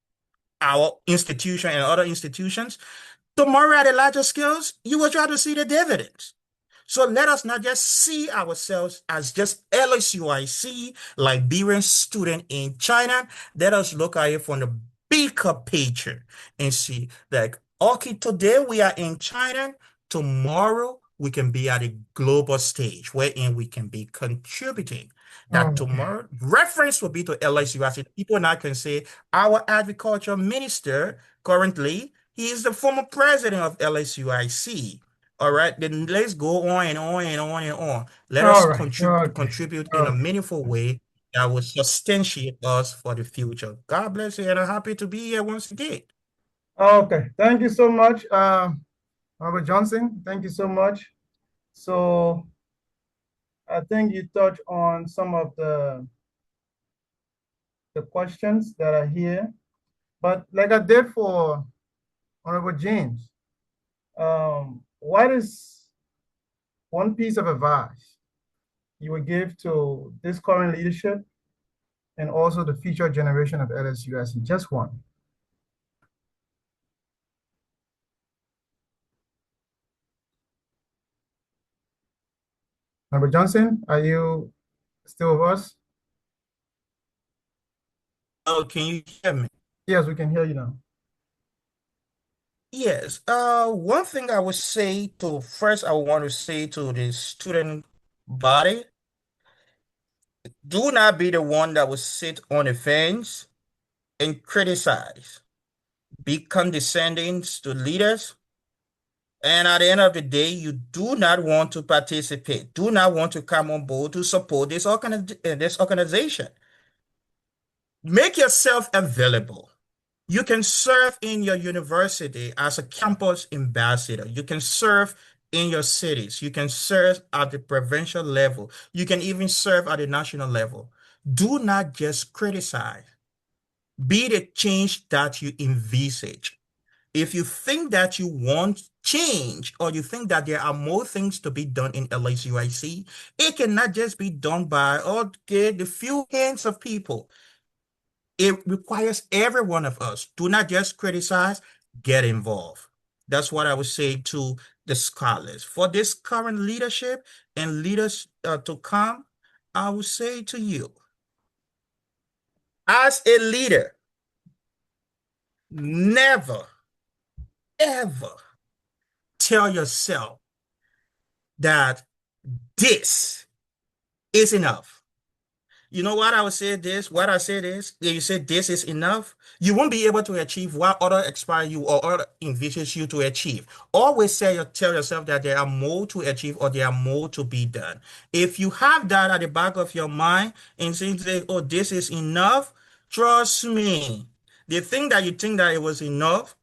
our institution and other institutions, tomorrow at a larger scales, you will try to see the dividends. So let us not just see ourselves as just LSUIC, Liberian student in China. Let us look at it from the bigger picture and see that, okay, today we are in China, tomorrow we can be at a global stage wherein we can be contributing. That tomorrow, reference will be to LSUIC. People now can say, our agriculture minister currently, he is the former president of LSUIC. All right, then let's go on and on and on and on. Let us contribute in a meaningful way that will substantiate us for the future. God bless you, and I'm happy to be here once again. Okay, thank you so much, Robert Johnson. Thank you so much. So I think you touched on some of the questions that are here, but like I did for Honorable James, what is one piece of advice you would give to this current leadership and also the future generation of LSUIC? Just one. Honorable Johnson, are you still with us? Oh, can you hear me? Yes, we can hear you now. Yes. One thing I would say I want to say to the student body, do not be the one that will sit on the fence and criticize. Be condescending to leaders. And at the end of the day, you do not want to participate, do not want to come on board to support this organization. Make yourself available. You can serve in your university as a campus ambassador. You can serve in your cities. You can serve at the provincial level. You can even serve at the national level. Do not just criticize. Be the change that you envisage. If you think that you want change or you think that there are more things to be done in LSUIC, it cannot just be done by, the few hands of people. It requires every one of us. Do not just criticize, get involved. That's what I would say to the scholars. For this current leadership and leaders to come, I would say to you, as a leader, never, ever tell yourself that this is enough. You know what I would say this? What I say this, if you say this is enough, you won't be able to achieve what other aspire you or other envisions you to achieve. Always tell yourself that there are more to achieve or there are more to be done. If you have that at the back of your mind and say, oh, this is enough, trust me, the thing that you think that it was enough,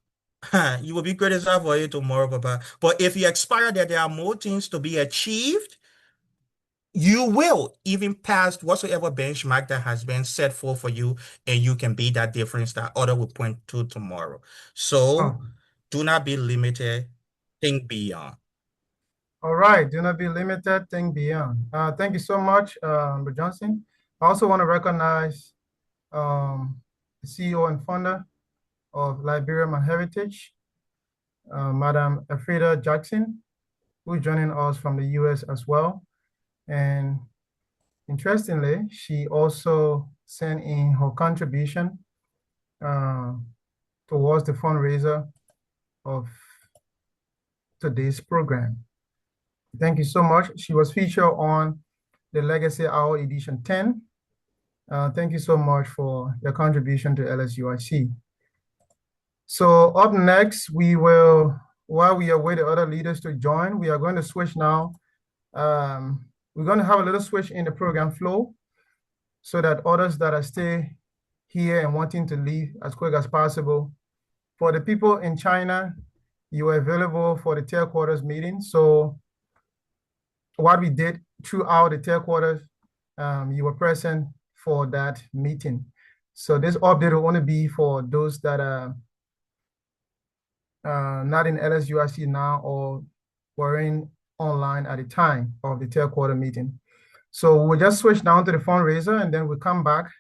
you will be criticized for it tomorrow, Papa. But if you aspire that there are more things to be achieved, you will even pass whatsoever benchmark that has been set forth for you, and you can be that difference that other will point to tomorrow. So do not be limited, think beyond. All right, do not be limited, think beyond. Thank you so much, Mr. Johnson. I also want to recognize the CEO and founder of Liberian Heritage, Madam Elfrida Jackson, who's joining us from the US as well. And interestingly, she also sent in her contribution towards the fundraiser of today's program. Thank you so much. She was featured on the Legacy Hour Edition 10. Thank you so much for your contribution to LSUIC. So up next, while we await the other leaders to join, we are going to switch now. We're going to have a little switch in the program flow so that others that are still here and wanting to leave as quick as possible. For the people in China, you are available for the Tier Quarters meeting. So what we did throughout the Tier Quarters, you were present for that meeting. So this update will only be for those that are not in LSUIC now or were in online at the time of the Tier Quarter meeting. So we'll just switch down to the fundraiser and then we'll come back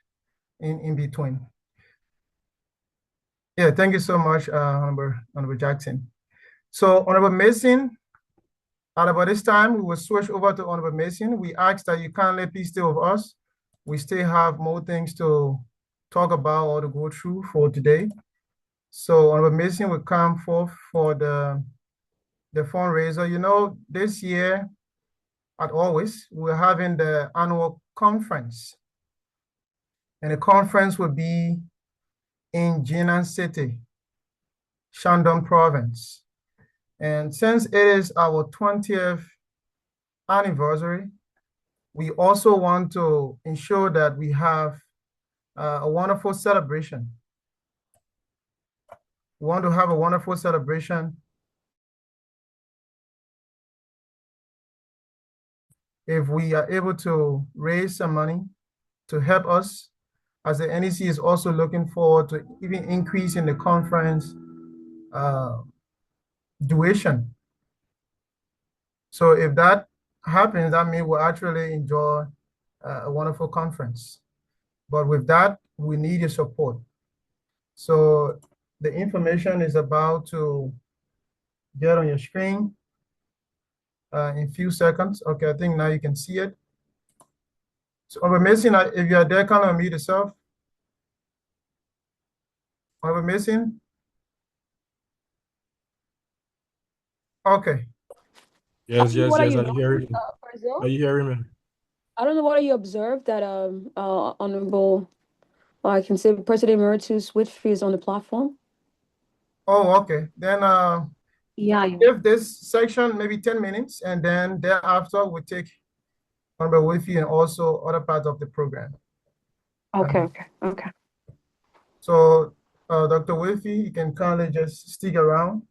in between. Yeah, thank you so much, Honorable Jackson. So Honorable Mason, at about this time, we will switch over to Honorable Mason. We ask that you kindly please stay with us. We still have more things to talk about or to go through for today. So Honorable Mason will come forth for the fundraiser. You know, this year, as always, we're having the annual conference. And the conference will be in Jinan City, Shandong Province. And since it is our 20th anniversary, we also want to ensure that we have a wonderful celebration. We want to have a wonderful celebration. If we are able to raise some money to help us, as the NEC is also looking forward to even increasing the conference duration. So if that happens, that means we'll actually enjoy a wonderful conference. But with that, we need your support. So the information is about to get on your screen in a few seconds. Okay, I think now you can see it. So Honorable Mason, if you are there, can unmute yourself. Honorable Mason? Okay. Yes, yes, yes. Are you hearing me? Are you hearing me? I don't know what you observed that Honorable, I can say President Emeritus Whitfield is on the platform. Oh, okay. Then give this section maybe 10 minutes, and then thereafter we'll take Honorable Whitfield and also other parts of the program. Okay. So Dr. Whitfield, you can kindly just stick around.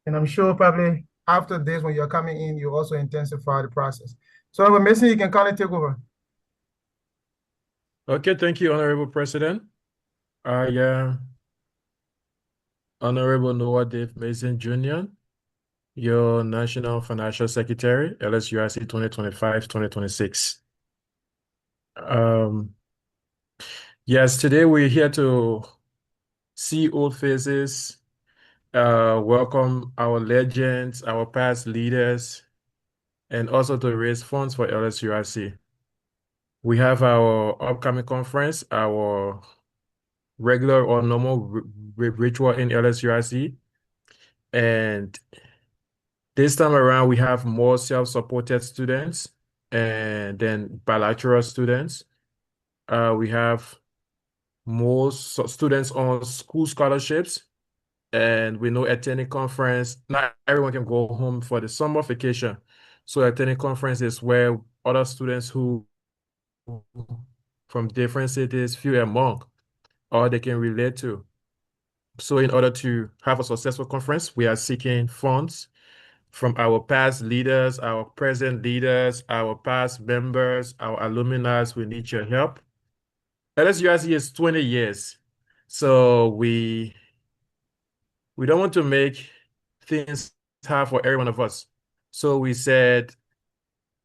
And I'm sure probably after this, when you're coming in, you also intensify the process. So Honorable Mason, you can kindly take over. Okay, thank you, Honorable President. I am Honorable Noah Dave Mason Jr., your National Financial Secretary, LSUIC 2025-2026. Yes, today we're here to see old faces, welcome our legends, our past leaders, and also to raise funds for LSUIC. We have our upcoming conference, our regular or normal ritual in LSUIC. And this time around, we have more self-supported students and then bilateral students. We have more students on school scholarships, and we know attending conference, not everyone can go home for the summer vacation. So attending conference is where other students who from different cities feel among or they can relate to. So in order to have a successful conference, we are seeking funds from our past leaders, our present leaders, our past members, our alumni. We need your help. LSUIC is 20 years. So we don't want to make things hard for every one of us. So we said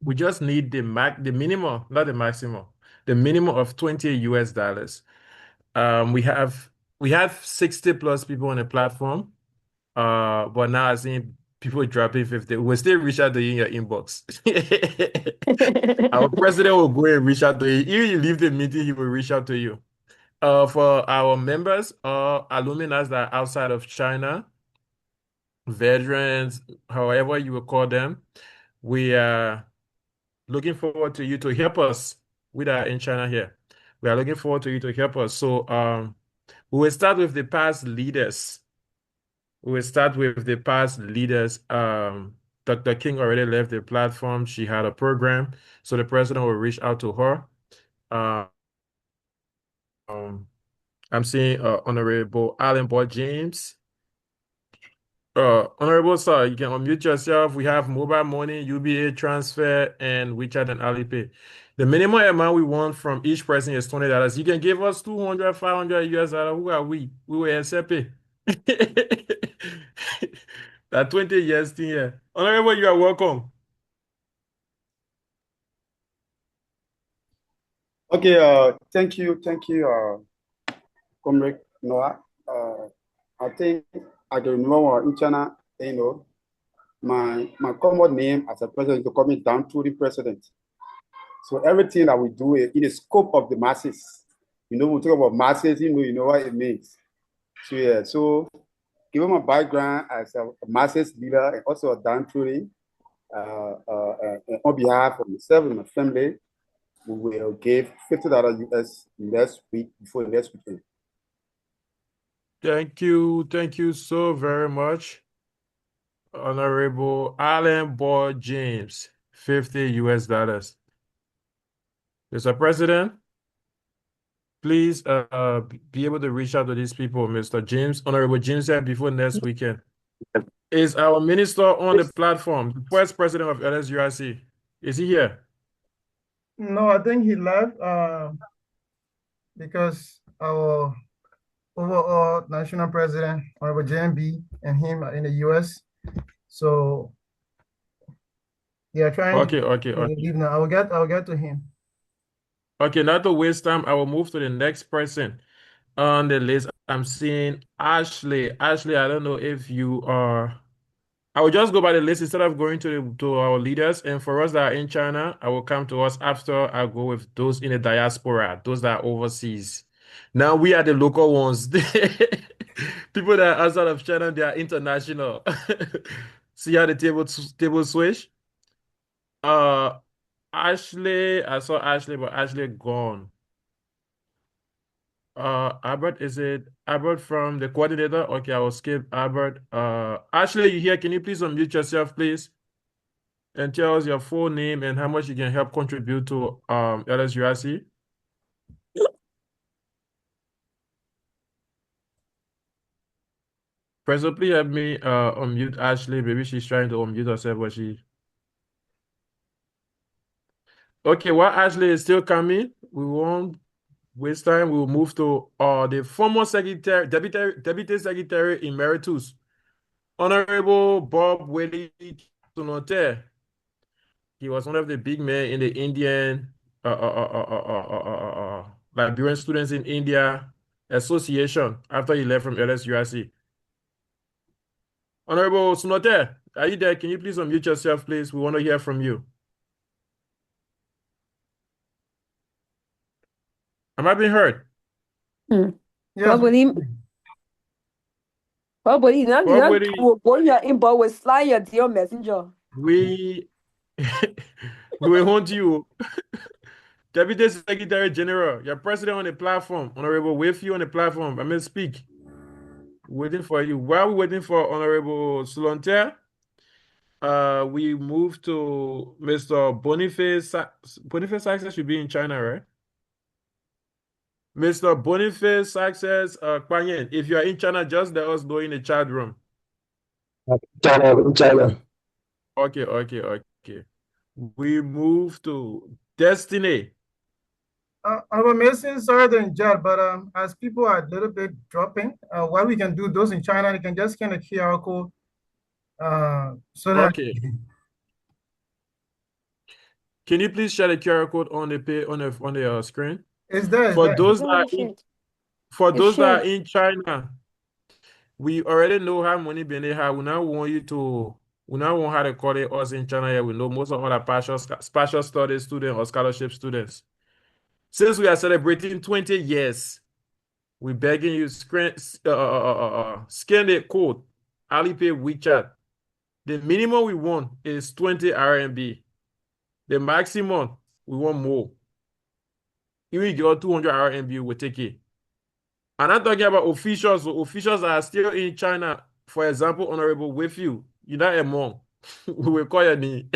we just need the minimum, not the maximum, the minimum of $20. We have 60 plus people on the platform. But now I see people dropping 50. We'll still reach out to you in your inbox. Our president will go and reach out to you. If you leave the meeting, he will reach out to you. For our members or alumni that are outside of China, veterans, however you will call them, we are looking forward to you to help us with our in China here. We are looking forward to you to help us. So we will start with the past leaders. We will start with the past leaders. Dr. King already left the platform. She had a program, so the president will reach out to her. I'm seeing Honorable Allen Bohr James. Honorable Sir, you can unmute yourself. We have mobile money, UBA transfer, and WeChat and Alipay. The minimum amount we want from each person is $20. You can give us 200, 500 US dollars. Who are we? We will accept it. That 20 years thing here. Honorable, you are welcome. Okay, thank you, Comrade Noah. I think I can remember in China, my common name as a president is coming down to the president. So everything that we do in the scope of the masses, we talk about masses, you know what it means. So yeah, so given my background as a masses leader and also a down on behalf of myself and my family, we will give $50 US next week before the next weekend. Thank you so very much, Honorable Allen Bohr James, $50 US. Mr. President, please be able to reach out to these people, Mr. James, Honorable James said before next weekend. Is our minister on the platform, the first president of LSUIC? Is he here? No, I think he left because our overall national president, Honorable JMB, and him are in the US. So they are trying Okay. to leave now. I'll get to him. Okay, not to waste time, I will move to the next person on the list. I'm seeing Ashley. Ashley, I don't know if you are. I will just go by the list instead of going to our leaders. And for us that are in China, I will come to us after I go with those in the diaspora, those that are overseas. Now we are the local ones. People that are outside of China, they are international. See how the table switch? Ashley, I saw Ashley, but Ashley gone. Albert, is it Albert from the coordinator? Okay, I will skip Albert. Ashley, you here? Can you please unmute yourself, please? And tell us your full name and how much you can help contribute to LSUIC. President, please help me unmute Ashley. Maybe she's trying to unmute herself, but she. Okay, while Ashley is still coming, we won't waste time. We will move to the former secretary, deputy secretary emeritus, Honorable Bob Willie Nuetah. He was one of the big men in the Indian Liberian Students in India Association after he left from LSUIC. Honorable Nuetah, are you there? Can you please unmute yourself, please? We want to hear from you. Am I being heard? Yes. Probably, Now you go in your inbox with slide your dear messenger. we will hunt you. Deputy Secretary General, your president on the platform. Honorable, wait for you on the platform. I may speak. Waiting for you. While we're waiting for Honorable Nuetah, we move to Mr. Boniface. Boniface Access should be in China, right? Mr. Boniface Access, Kwanyen, if you are in China, just let us know in the chat room. China. Okay. We move to Destiny. Honorable Mason, sorry to interrupt, but as people are a little bit dropping, what we can do, those in China, they can just scan the QR code. So that Okay. Can you please share the QR code on the screen? Is there? For those that are in China, we already know how many Benin have. We now want how to call it us in China here. We know most of our partial studies students or scholarship students. Since we are celebrating 20 years, we're begging you scan the code, Alipay, WeChat. The minimum we want is 20 RMB. The maximum, we want more. If we get 200 RMB, we'll take it. I'm not talking about officials. So officials are still in China. For example, Honorable with you're not among. We will call your name.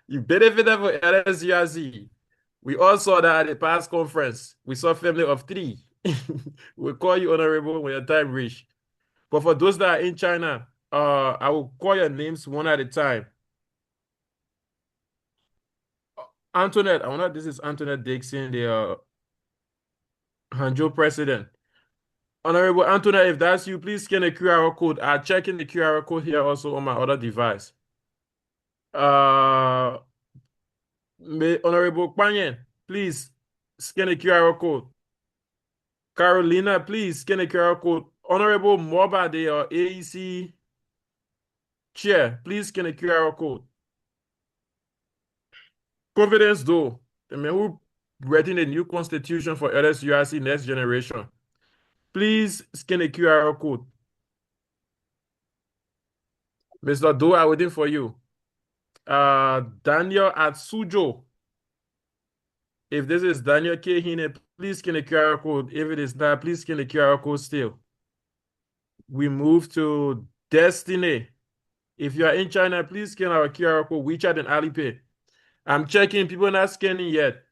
You benefited from LSUIC. We all saw that at the past conference. We saw family of 3. We'll call you Honorable when your time reach. But for those that are in China, I will call your names one at a time. Antoinette, this is Antoinette Dixon, the Hangzhou president. Honorable Antoinette, if that's you, please scan the QR code. I'm checking the QR code here also on my other device. Honorable Kwanyen, please scan the QR code. Carolina, please scan the QR code. Honorable Moba, the AEC chair, please scan the QR code. Confidence, though, the man who writing a new constitution for LSUIC next generation. Please scan the QR code. Mr. Doe, I'm waiting for you. Daniel at Sujo. If this is Daniel K. Hine, please scan the QR code. If it is not, please scan the QR code still. We move to Destiny. If you are in China, please scan our QR code, WeChat and Alipay. I'm checking, people not scanning yet.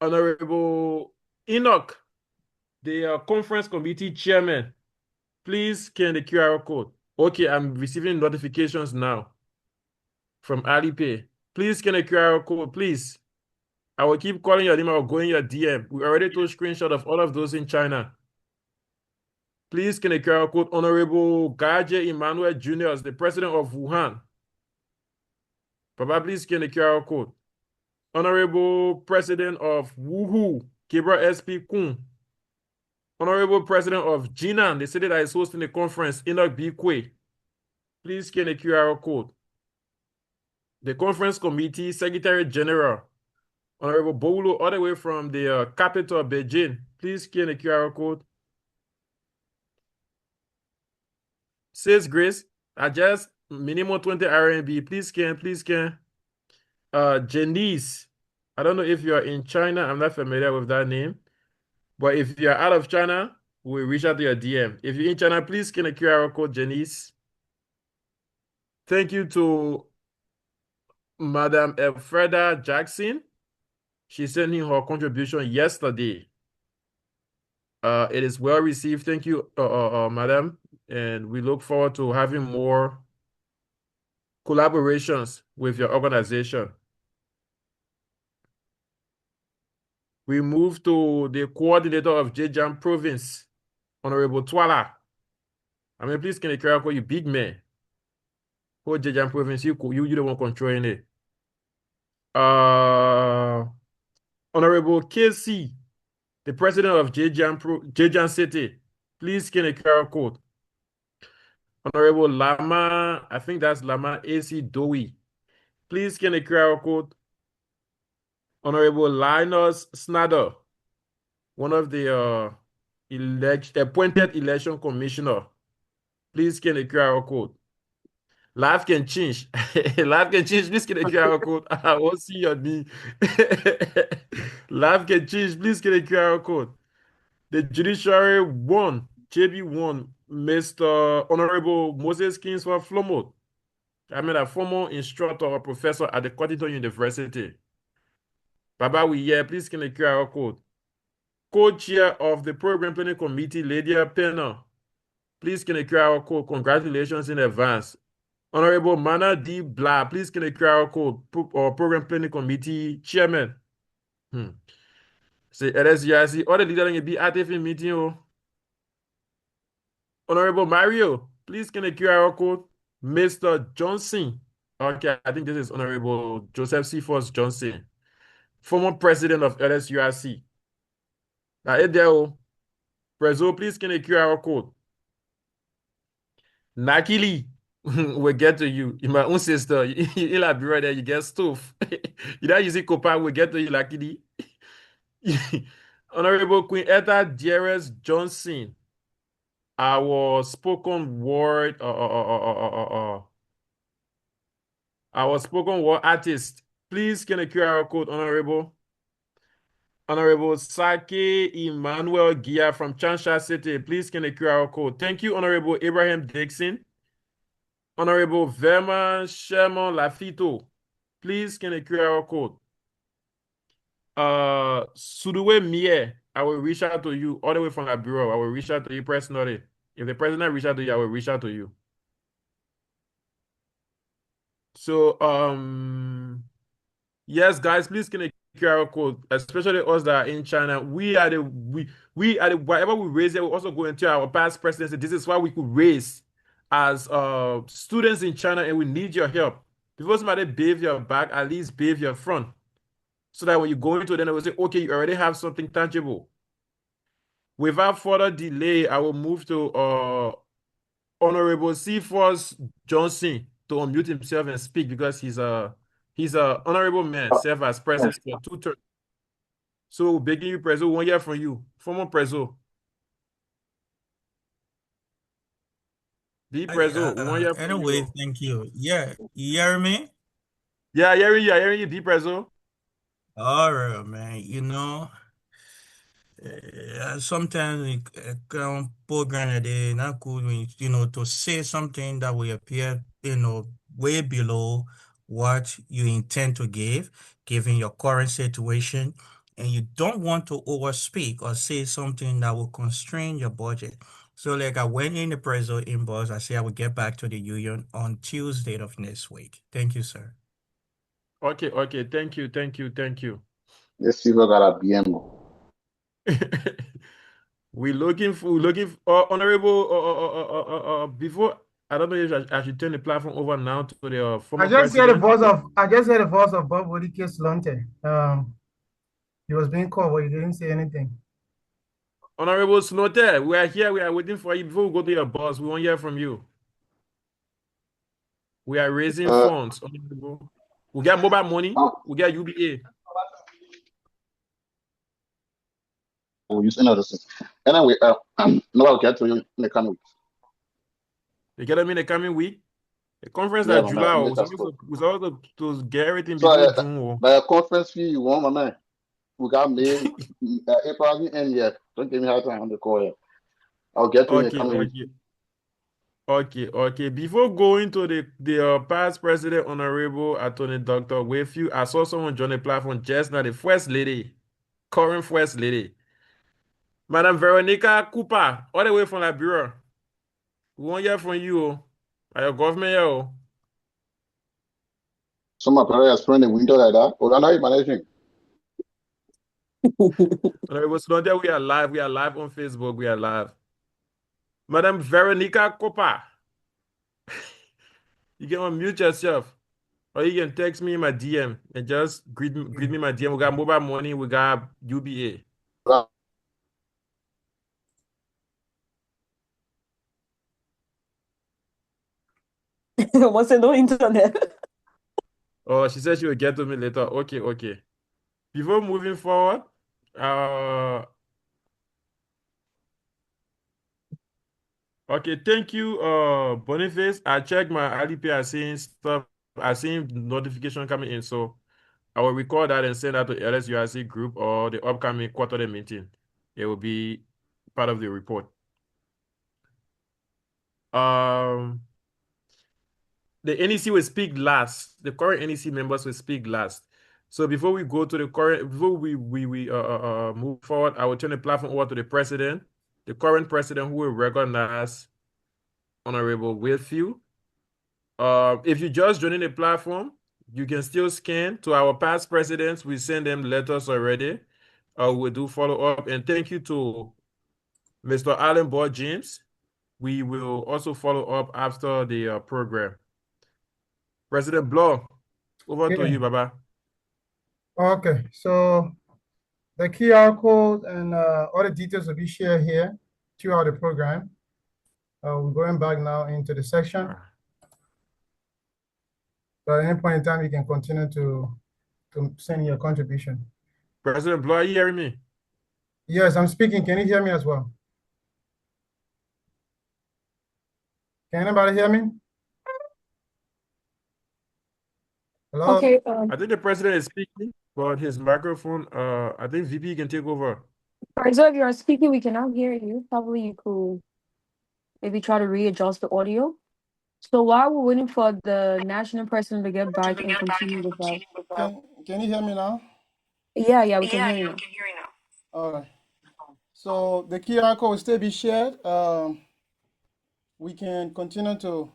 Honorable Enoch, the conference committee chairman, please scan the QR code. Okay, I'm receiving notifications now from Alipay. Please scan the QR code, please. I will keep calling your name. I will go in your DM. We already took a screenshot of all of those in China. Please scan the QR code. Honorable Gaje Emmanuel Jr., the president of Wuhan. Probably scan the QR code. Honorable President of Wuhu, Gabriel S.P. Kun. Honorable President of Jinan, the city that is hosting the conference, Enoch B. Kwe. Please scan the QR code. The conference committee, Secretary General, Honorable Bolo, all the way from the capital of Beijing. Please scan the QR code. Says Grace, I just minimum 20 RMB. Please scan. Janice, I don't know if you are in China. I'm not familiar with that name. But if you are out of China, we'll reach out to your DM. If you're in China, please scan the QR code, Janice. Thank you to Madam Elfreda Jackson. She sent in her contribution yesterday. It is well received. Thank you, Madam. And we look forward to having more collaborations with your organization. We move to the coordinator of Jinan Province, Honorable Twala. Please can the QR code, you big man. Who Jinan Province, you the one controlling it. Honorable KC, the president of Jinan City, please scan a QR code. Honorable Lama, I think that's Lama AC Doi, please scan a QR code. Honorable Linus Snader, one of the appointed election commissioner, please scan a QR code. Life can change. Life can change. Please get a QR code. I won't see your knee. Life can change. Please get a QR code. The judiciary won. JB won. Mr. Honorable Moses Kingsford Flomo. A former instructor or professor at the Queenetta University. Baba, we here. Please get a QR code. Co-chair of the program planning committee, Lydia Penner. Please get a QR code. Congratulations in advance. Honorable Mana D. Blah, please can a QR code or program planning committee chairman. Say LSUIC, all the leaders can be active in meeting. Honorable Mario, please can a QR code. Mr. Johnson. Okay, I think this is Honorable Joseph Cephus Johnson, former president of LSUIC. Now, Edel, Prezo, please can a QR code. Nakili. We'll get to you. In my own sister, you'll be right there, you get stuff. You don't use it, Copa, we'll get to you, luckily. Honorable Queenetta Dearest Johnson, our spoken word, our spoken word artist. Please can a QR code, Honorable. Honorable Sake Emmanuel Gia from Changsha City, please can a QR code. Thank you, Honorable Abraham Dixon. Honorable Verma Sherman Lafito, please can a QR code. Suduwe Mie, I will reach out to you all the way from the bureau. I will reach out to you personally. If the president reach out to you, I will reach out to you. So, yes, guys, please can a QR code, especially us that are in China. We are the whatever we raise here, we also go into our past presidency. This is why we could raise as students in China, and we need your help. Before somebody bathe your back, at least bathe your front. So that when you go into it, then they will say, okay, you already have something tangible. Without further delay, I will move to Honorable Cephus Johnson to unmute himself and speak, because he's a honorable man, served as president for 2 terms. So begging you, Prezo, 1 year from you, former Prezo. Be Prezo, 1 year from anyway, you. thank you. Yeah, you hear me? Yeah, hearing you, Be Prezo. All right, man. Sometimes we can program a day, not good, to say something that will appear, way below what you intend to give, given your current situation, and you don't want to overspeak or say something that will constrain your budget. So, like, I went in the Prezo inbox, I say I will get back to the union on Tuesday of next week. Thank you, sir. Okay, thank you. Let's see what got a BM. We're looking for Honorable. Before, I don't know if I should turn the platform over now to the former I just heard the president. voice of Bob Odike Slonte. He was being called, but he didn't say anything. Honorable Nuetah, we are here. We are waiting for you. Before we go to your boss, we want to hear from you. We are raising funds. Honorable. We get mobile money. We get UBA. We'll use another thing. Anyway, no, I'll get to you in the coming week. You get them in the coming week? The conference that July was supposed to get everything before June. By a conference fee, you want, my man. We got May, April, and yet. Don't give me hard time on the call here. I'll get to you in the coming week. Okay. Before going to the past president, Honorable Attorney Dr. Wayfield, I saw someone join the platform just now, the first lady, current first lady, Madam Veronica Cooper, all the way from Liberia. We want to hear from you, by your government here. Some of my throwing the window like that. Oh, no, you're managing. Honorable Slonte, we are live on Facebook, we are live. Madam Veronica Cooper, you can unmute yourself. Or you can text me in my DM and just greet me my DM. We got mobile money, we got UBA. What's it no internet? Oh, she said she will get to me later. Okay, okay. Before moving forward, okay, thank you, Boniface. I checked my Alipay. I seen stuff. I seen notification coming in, so I will record that and send that to LSUIC group or the upcoming quarterly meeting. It will be part of the report. The NEC will speak last. The current NEC members will speak last. So before we go to the current, before we move forward, I will turn the platform over to the president, the current president, who will recognize Honorable Wilfield. If you just joining the platform, you can still scan. To our past presidents, we send them letters already. We'll do follow up. And thank you to Mr. Allen Bohr James. We will also follow up after the program. President Bloh, over to you, Baba. Okay, so the QR code and all the details will be shared here throughout the program. We're going back now into the section. So at any point in time, you can continue to send your contribution. President Bloh, are you hearing me? Yes, I'm speaking. Can you hear me as well? Can anybody hear me? Hello? Okay. I think the president is speaking, but his microphone, I think VP can take over. So if you are speaking, we cannot hear you. Probably you could maybe try to readjust the audio. So while we're waiting for the national president to get back and continue with that. Can you hear me now? Yeah, we can hear you now. All right. So the QR code will still be shared. We can continue to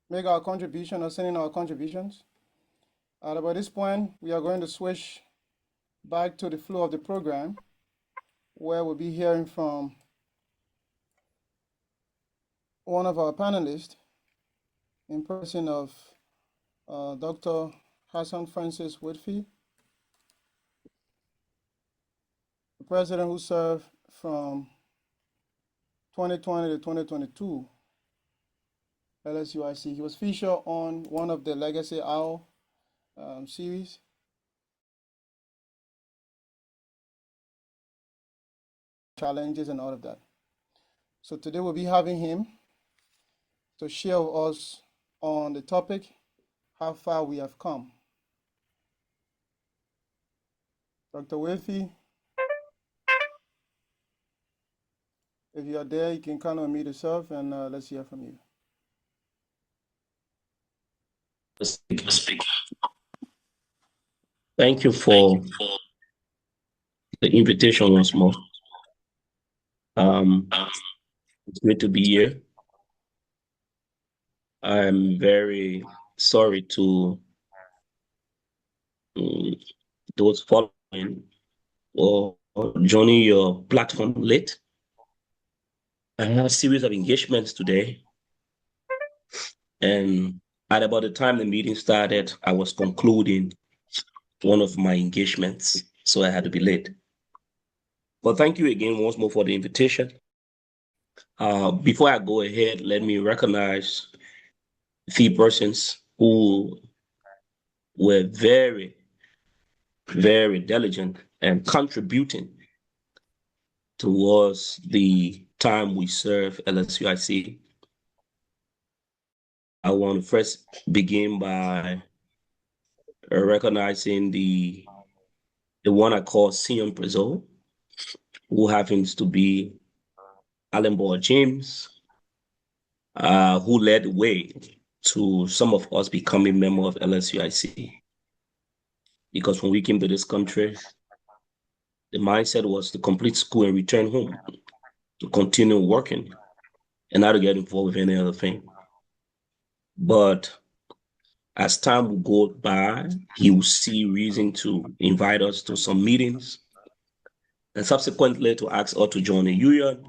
make our contribution or send in our contributions. At about this point, we are going to switch back to the flow of the program, where we'll be hearing from one of our panelists in person of Dr. Hassan Francis Whitfield, the president who served from 2020 to 2022, LSUIC. He was featured on one of the Legacy Owl series. Challenges and all of that. So today we'll be having him to share with us on the topic, how far we have come. Dr. Wilfie, if you are there, you can kind of unmute yourself and let's hear from you. Thank you for the invitation once more. It's great to be here. I'm very sorry to those following or joining your platform late. I had a series of engagements today, and at about the time the meeting started, I was concluding one of my engagements, so I had to be late. But thank you again once more for the invitation. Before I go ahead, let me recognize a few persons who were very, very diligent and contributing towards the time we serve LSUIC. I want to first begin by recognizing the one I call Senior Prezo, who happens to be Allen Bohr James, who led the way to some of us becoming members of LSUIC. Because when we came to this country, the mindset was to complete school and return home, to continue working and not to get involved with any other thing. But as time will go by, he will see reason to invite us to some meetings and subsequently to ask us to join the union.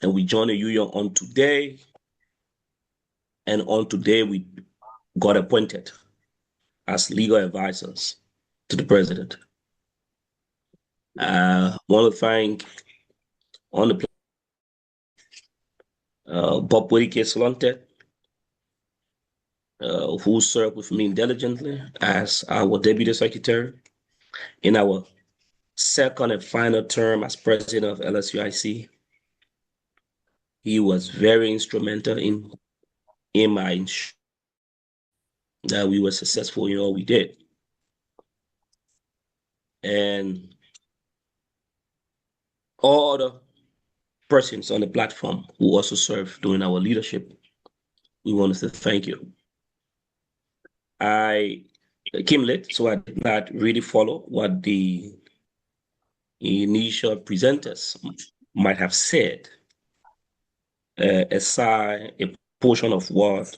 And we joined the union on today. And on today, we got appointed as legal advisors to the president. I want to thank on the Bob Solonte, who served with me diligently as our deputy secretary in our second and final term as president of LSUIC. He was very instrumental in my that we were successful in all we did. And all other persons on the platform who also served during our leadership, we wanted to thank you. I came late, so I did not really follow what the initial presenters might have said, aside a portion of what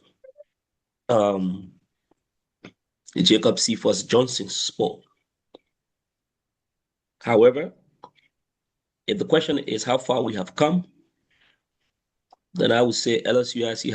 Jacob Cephus Johnson spoke. However, if the question is how far we have come, then I would say LSUIC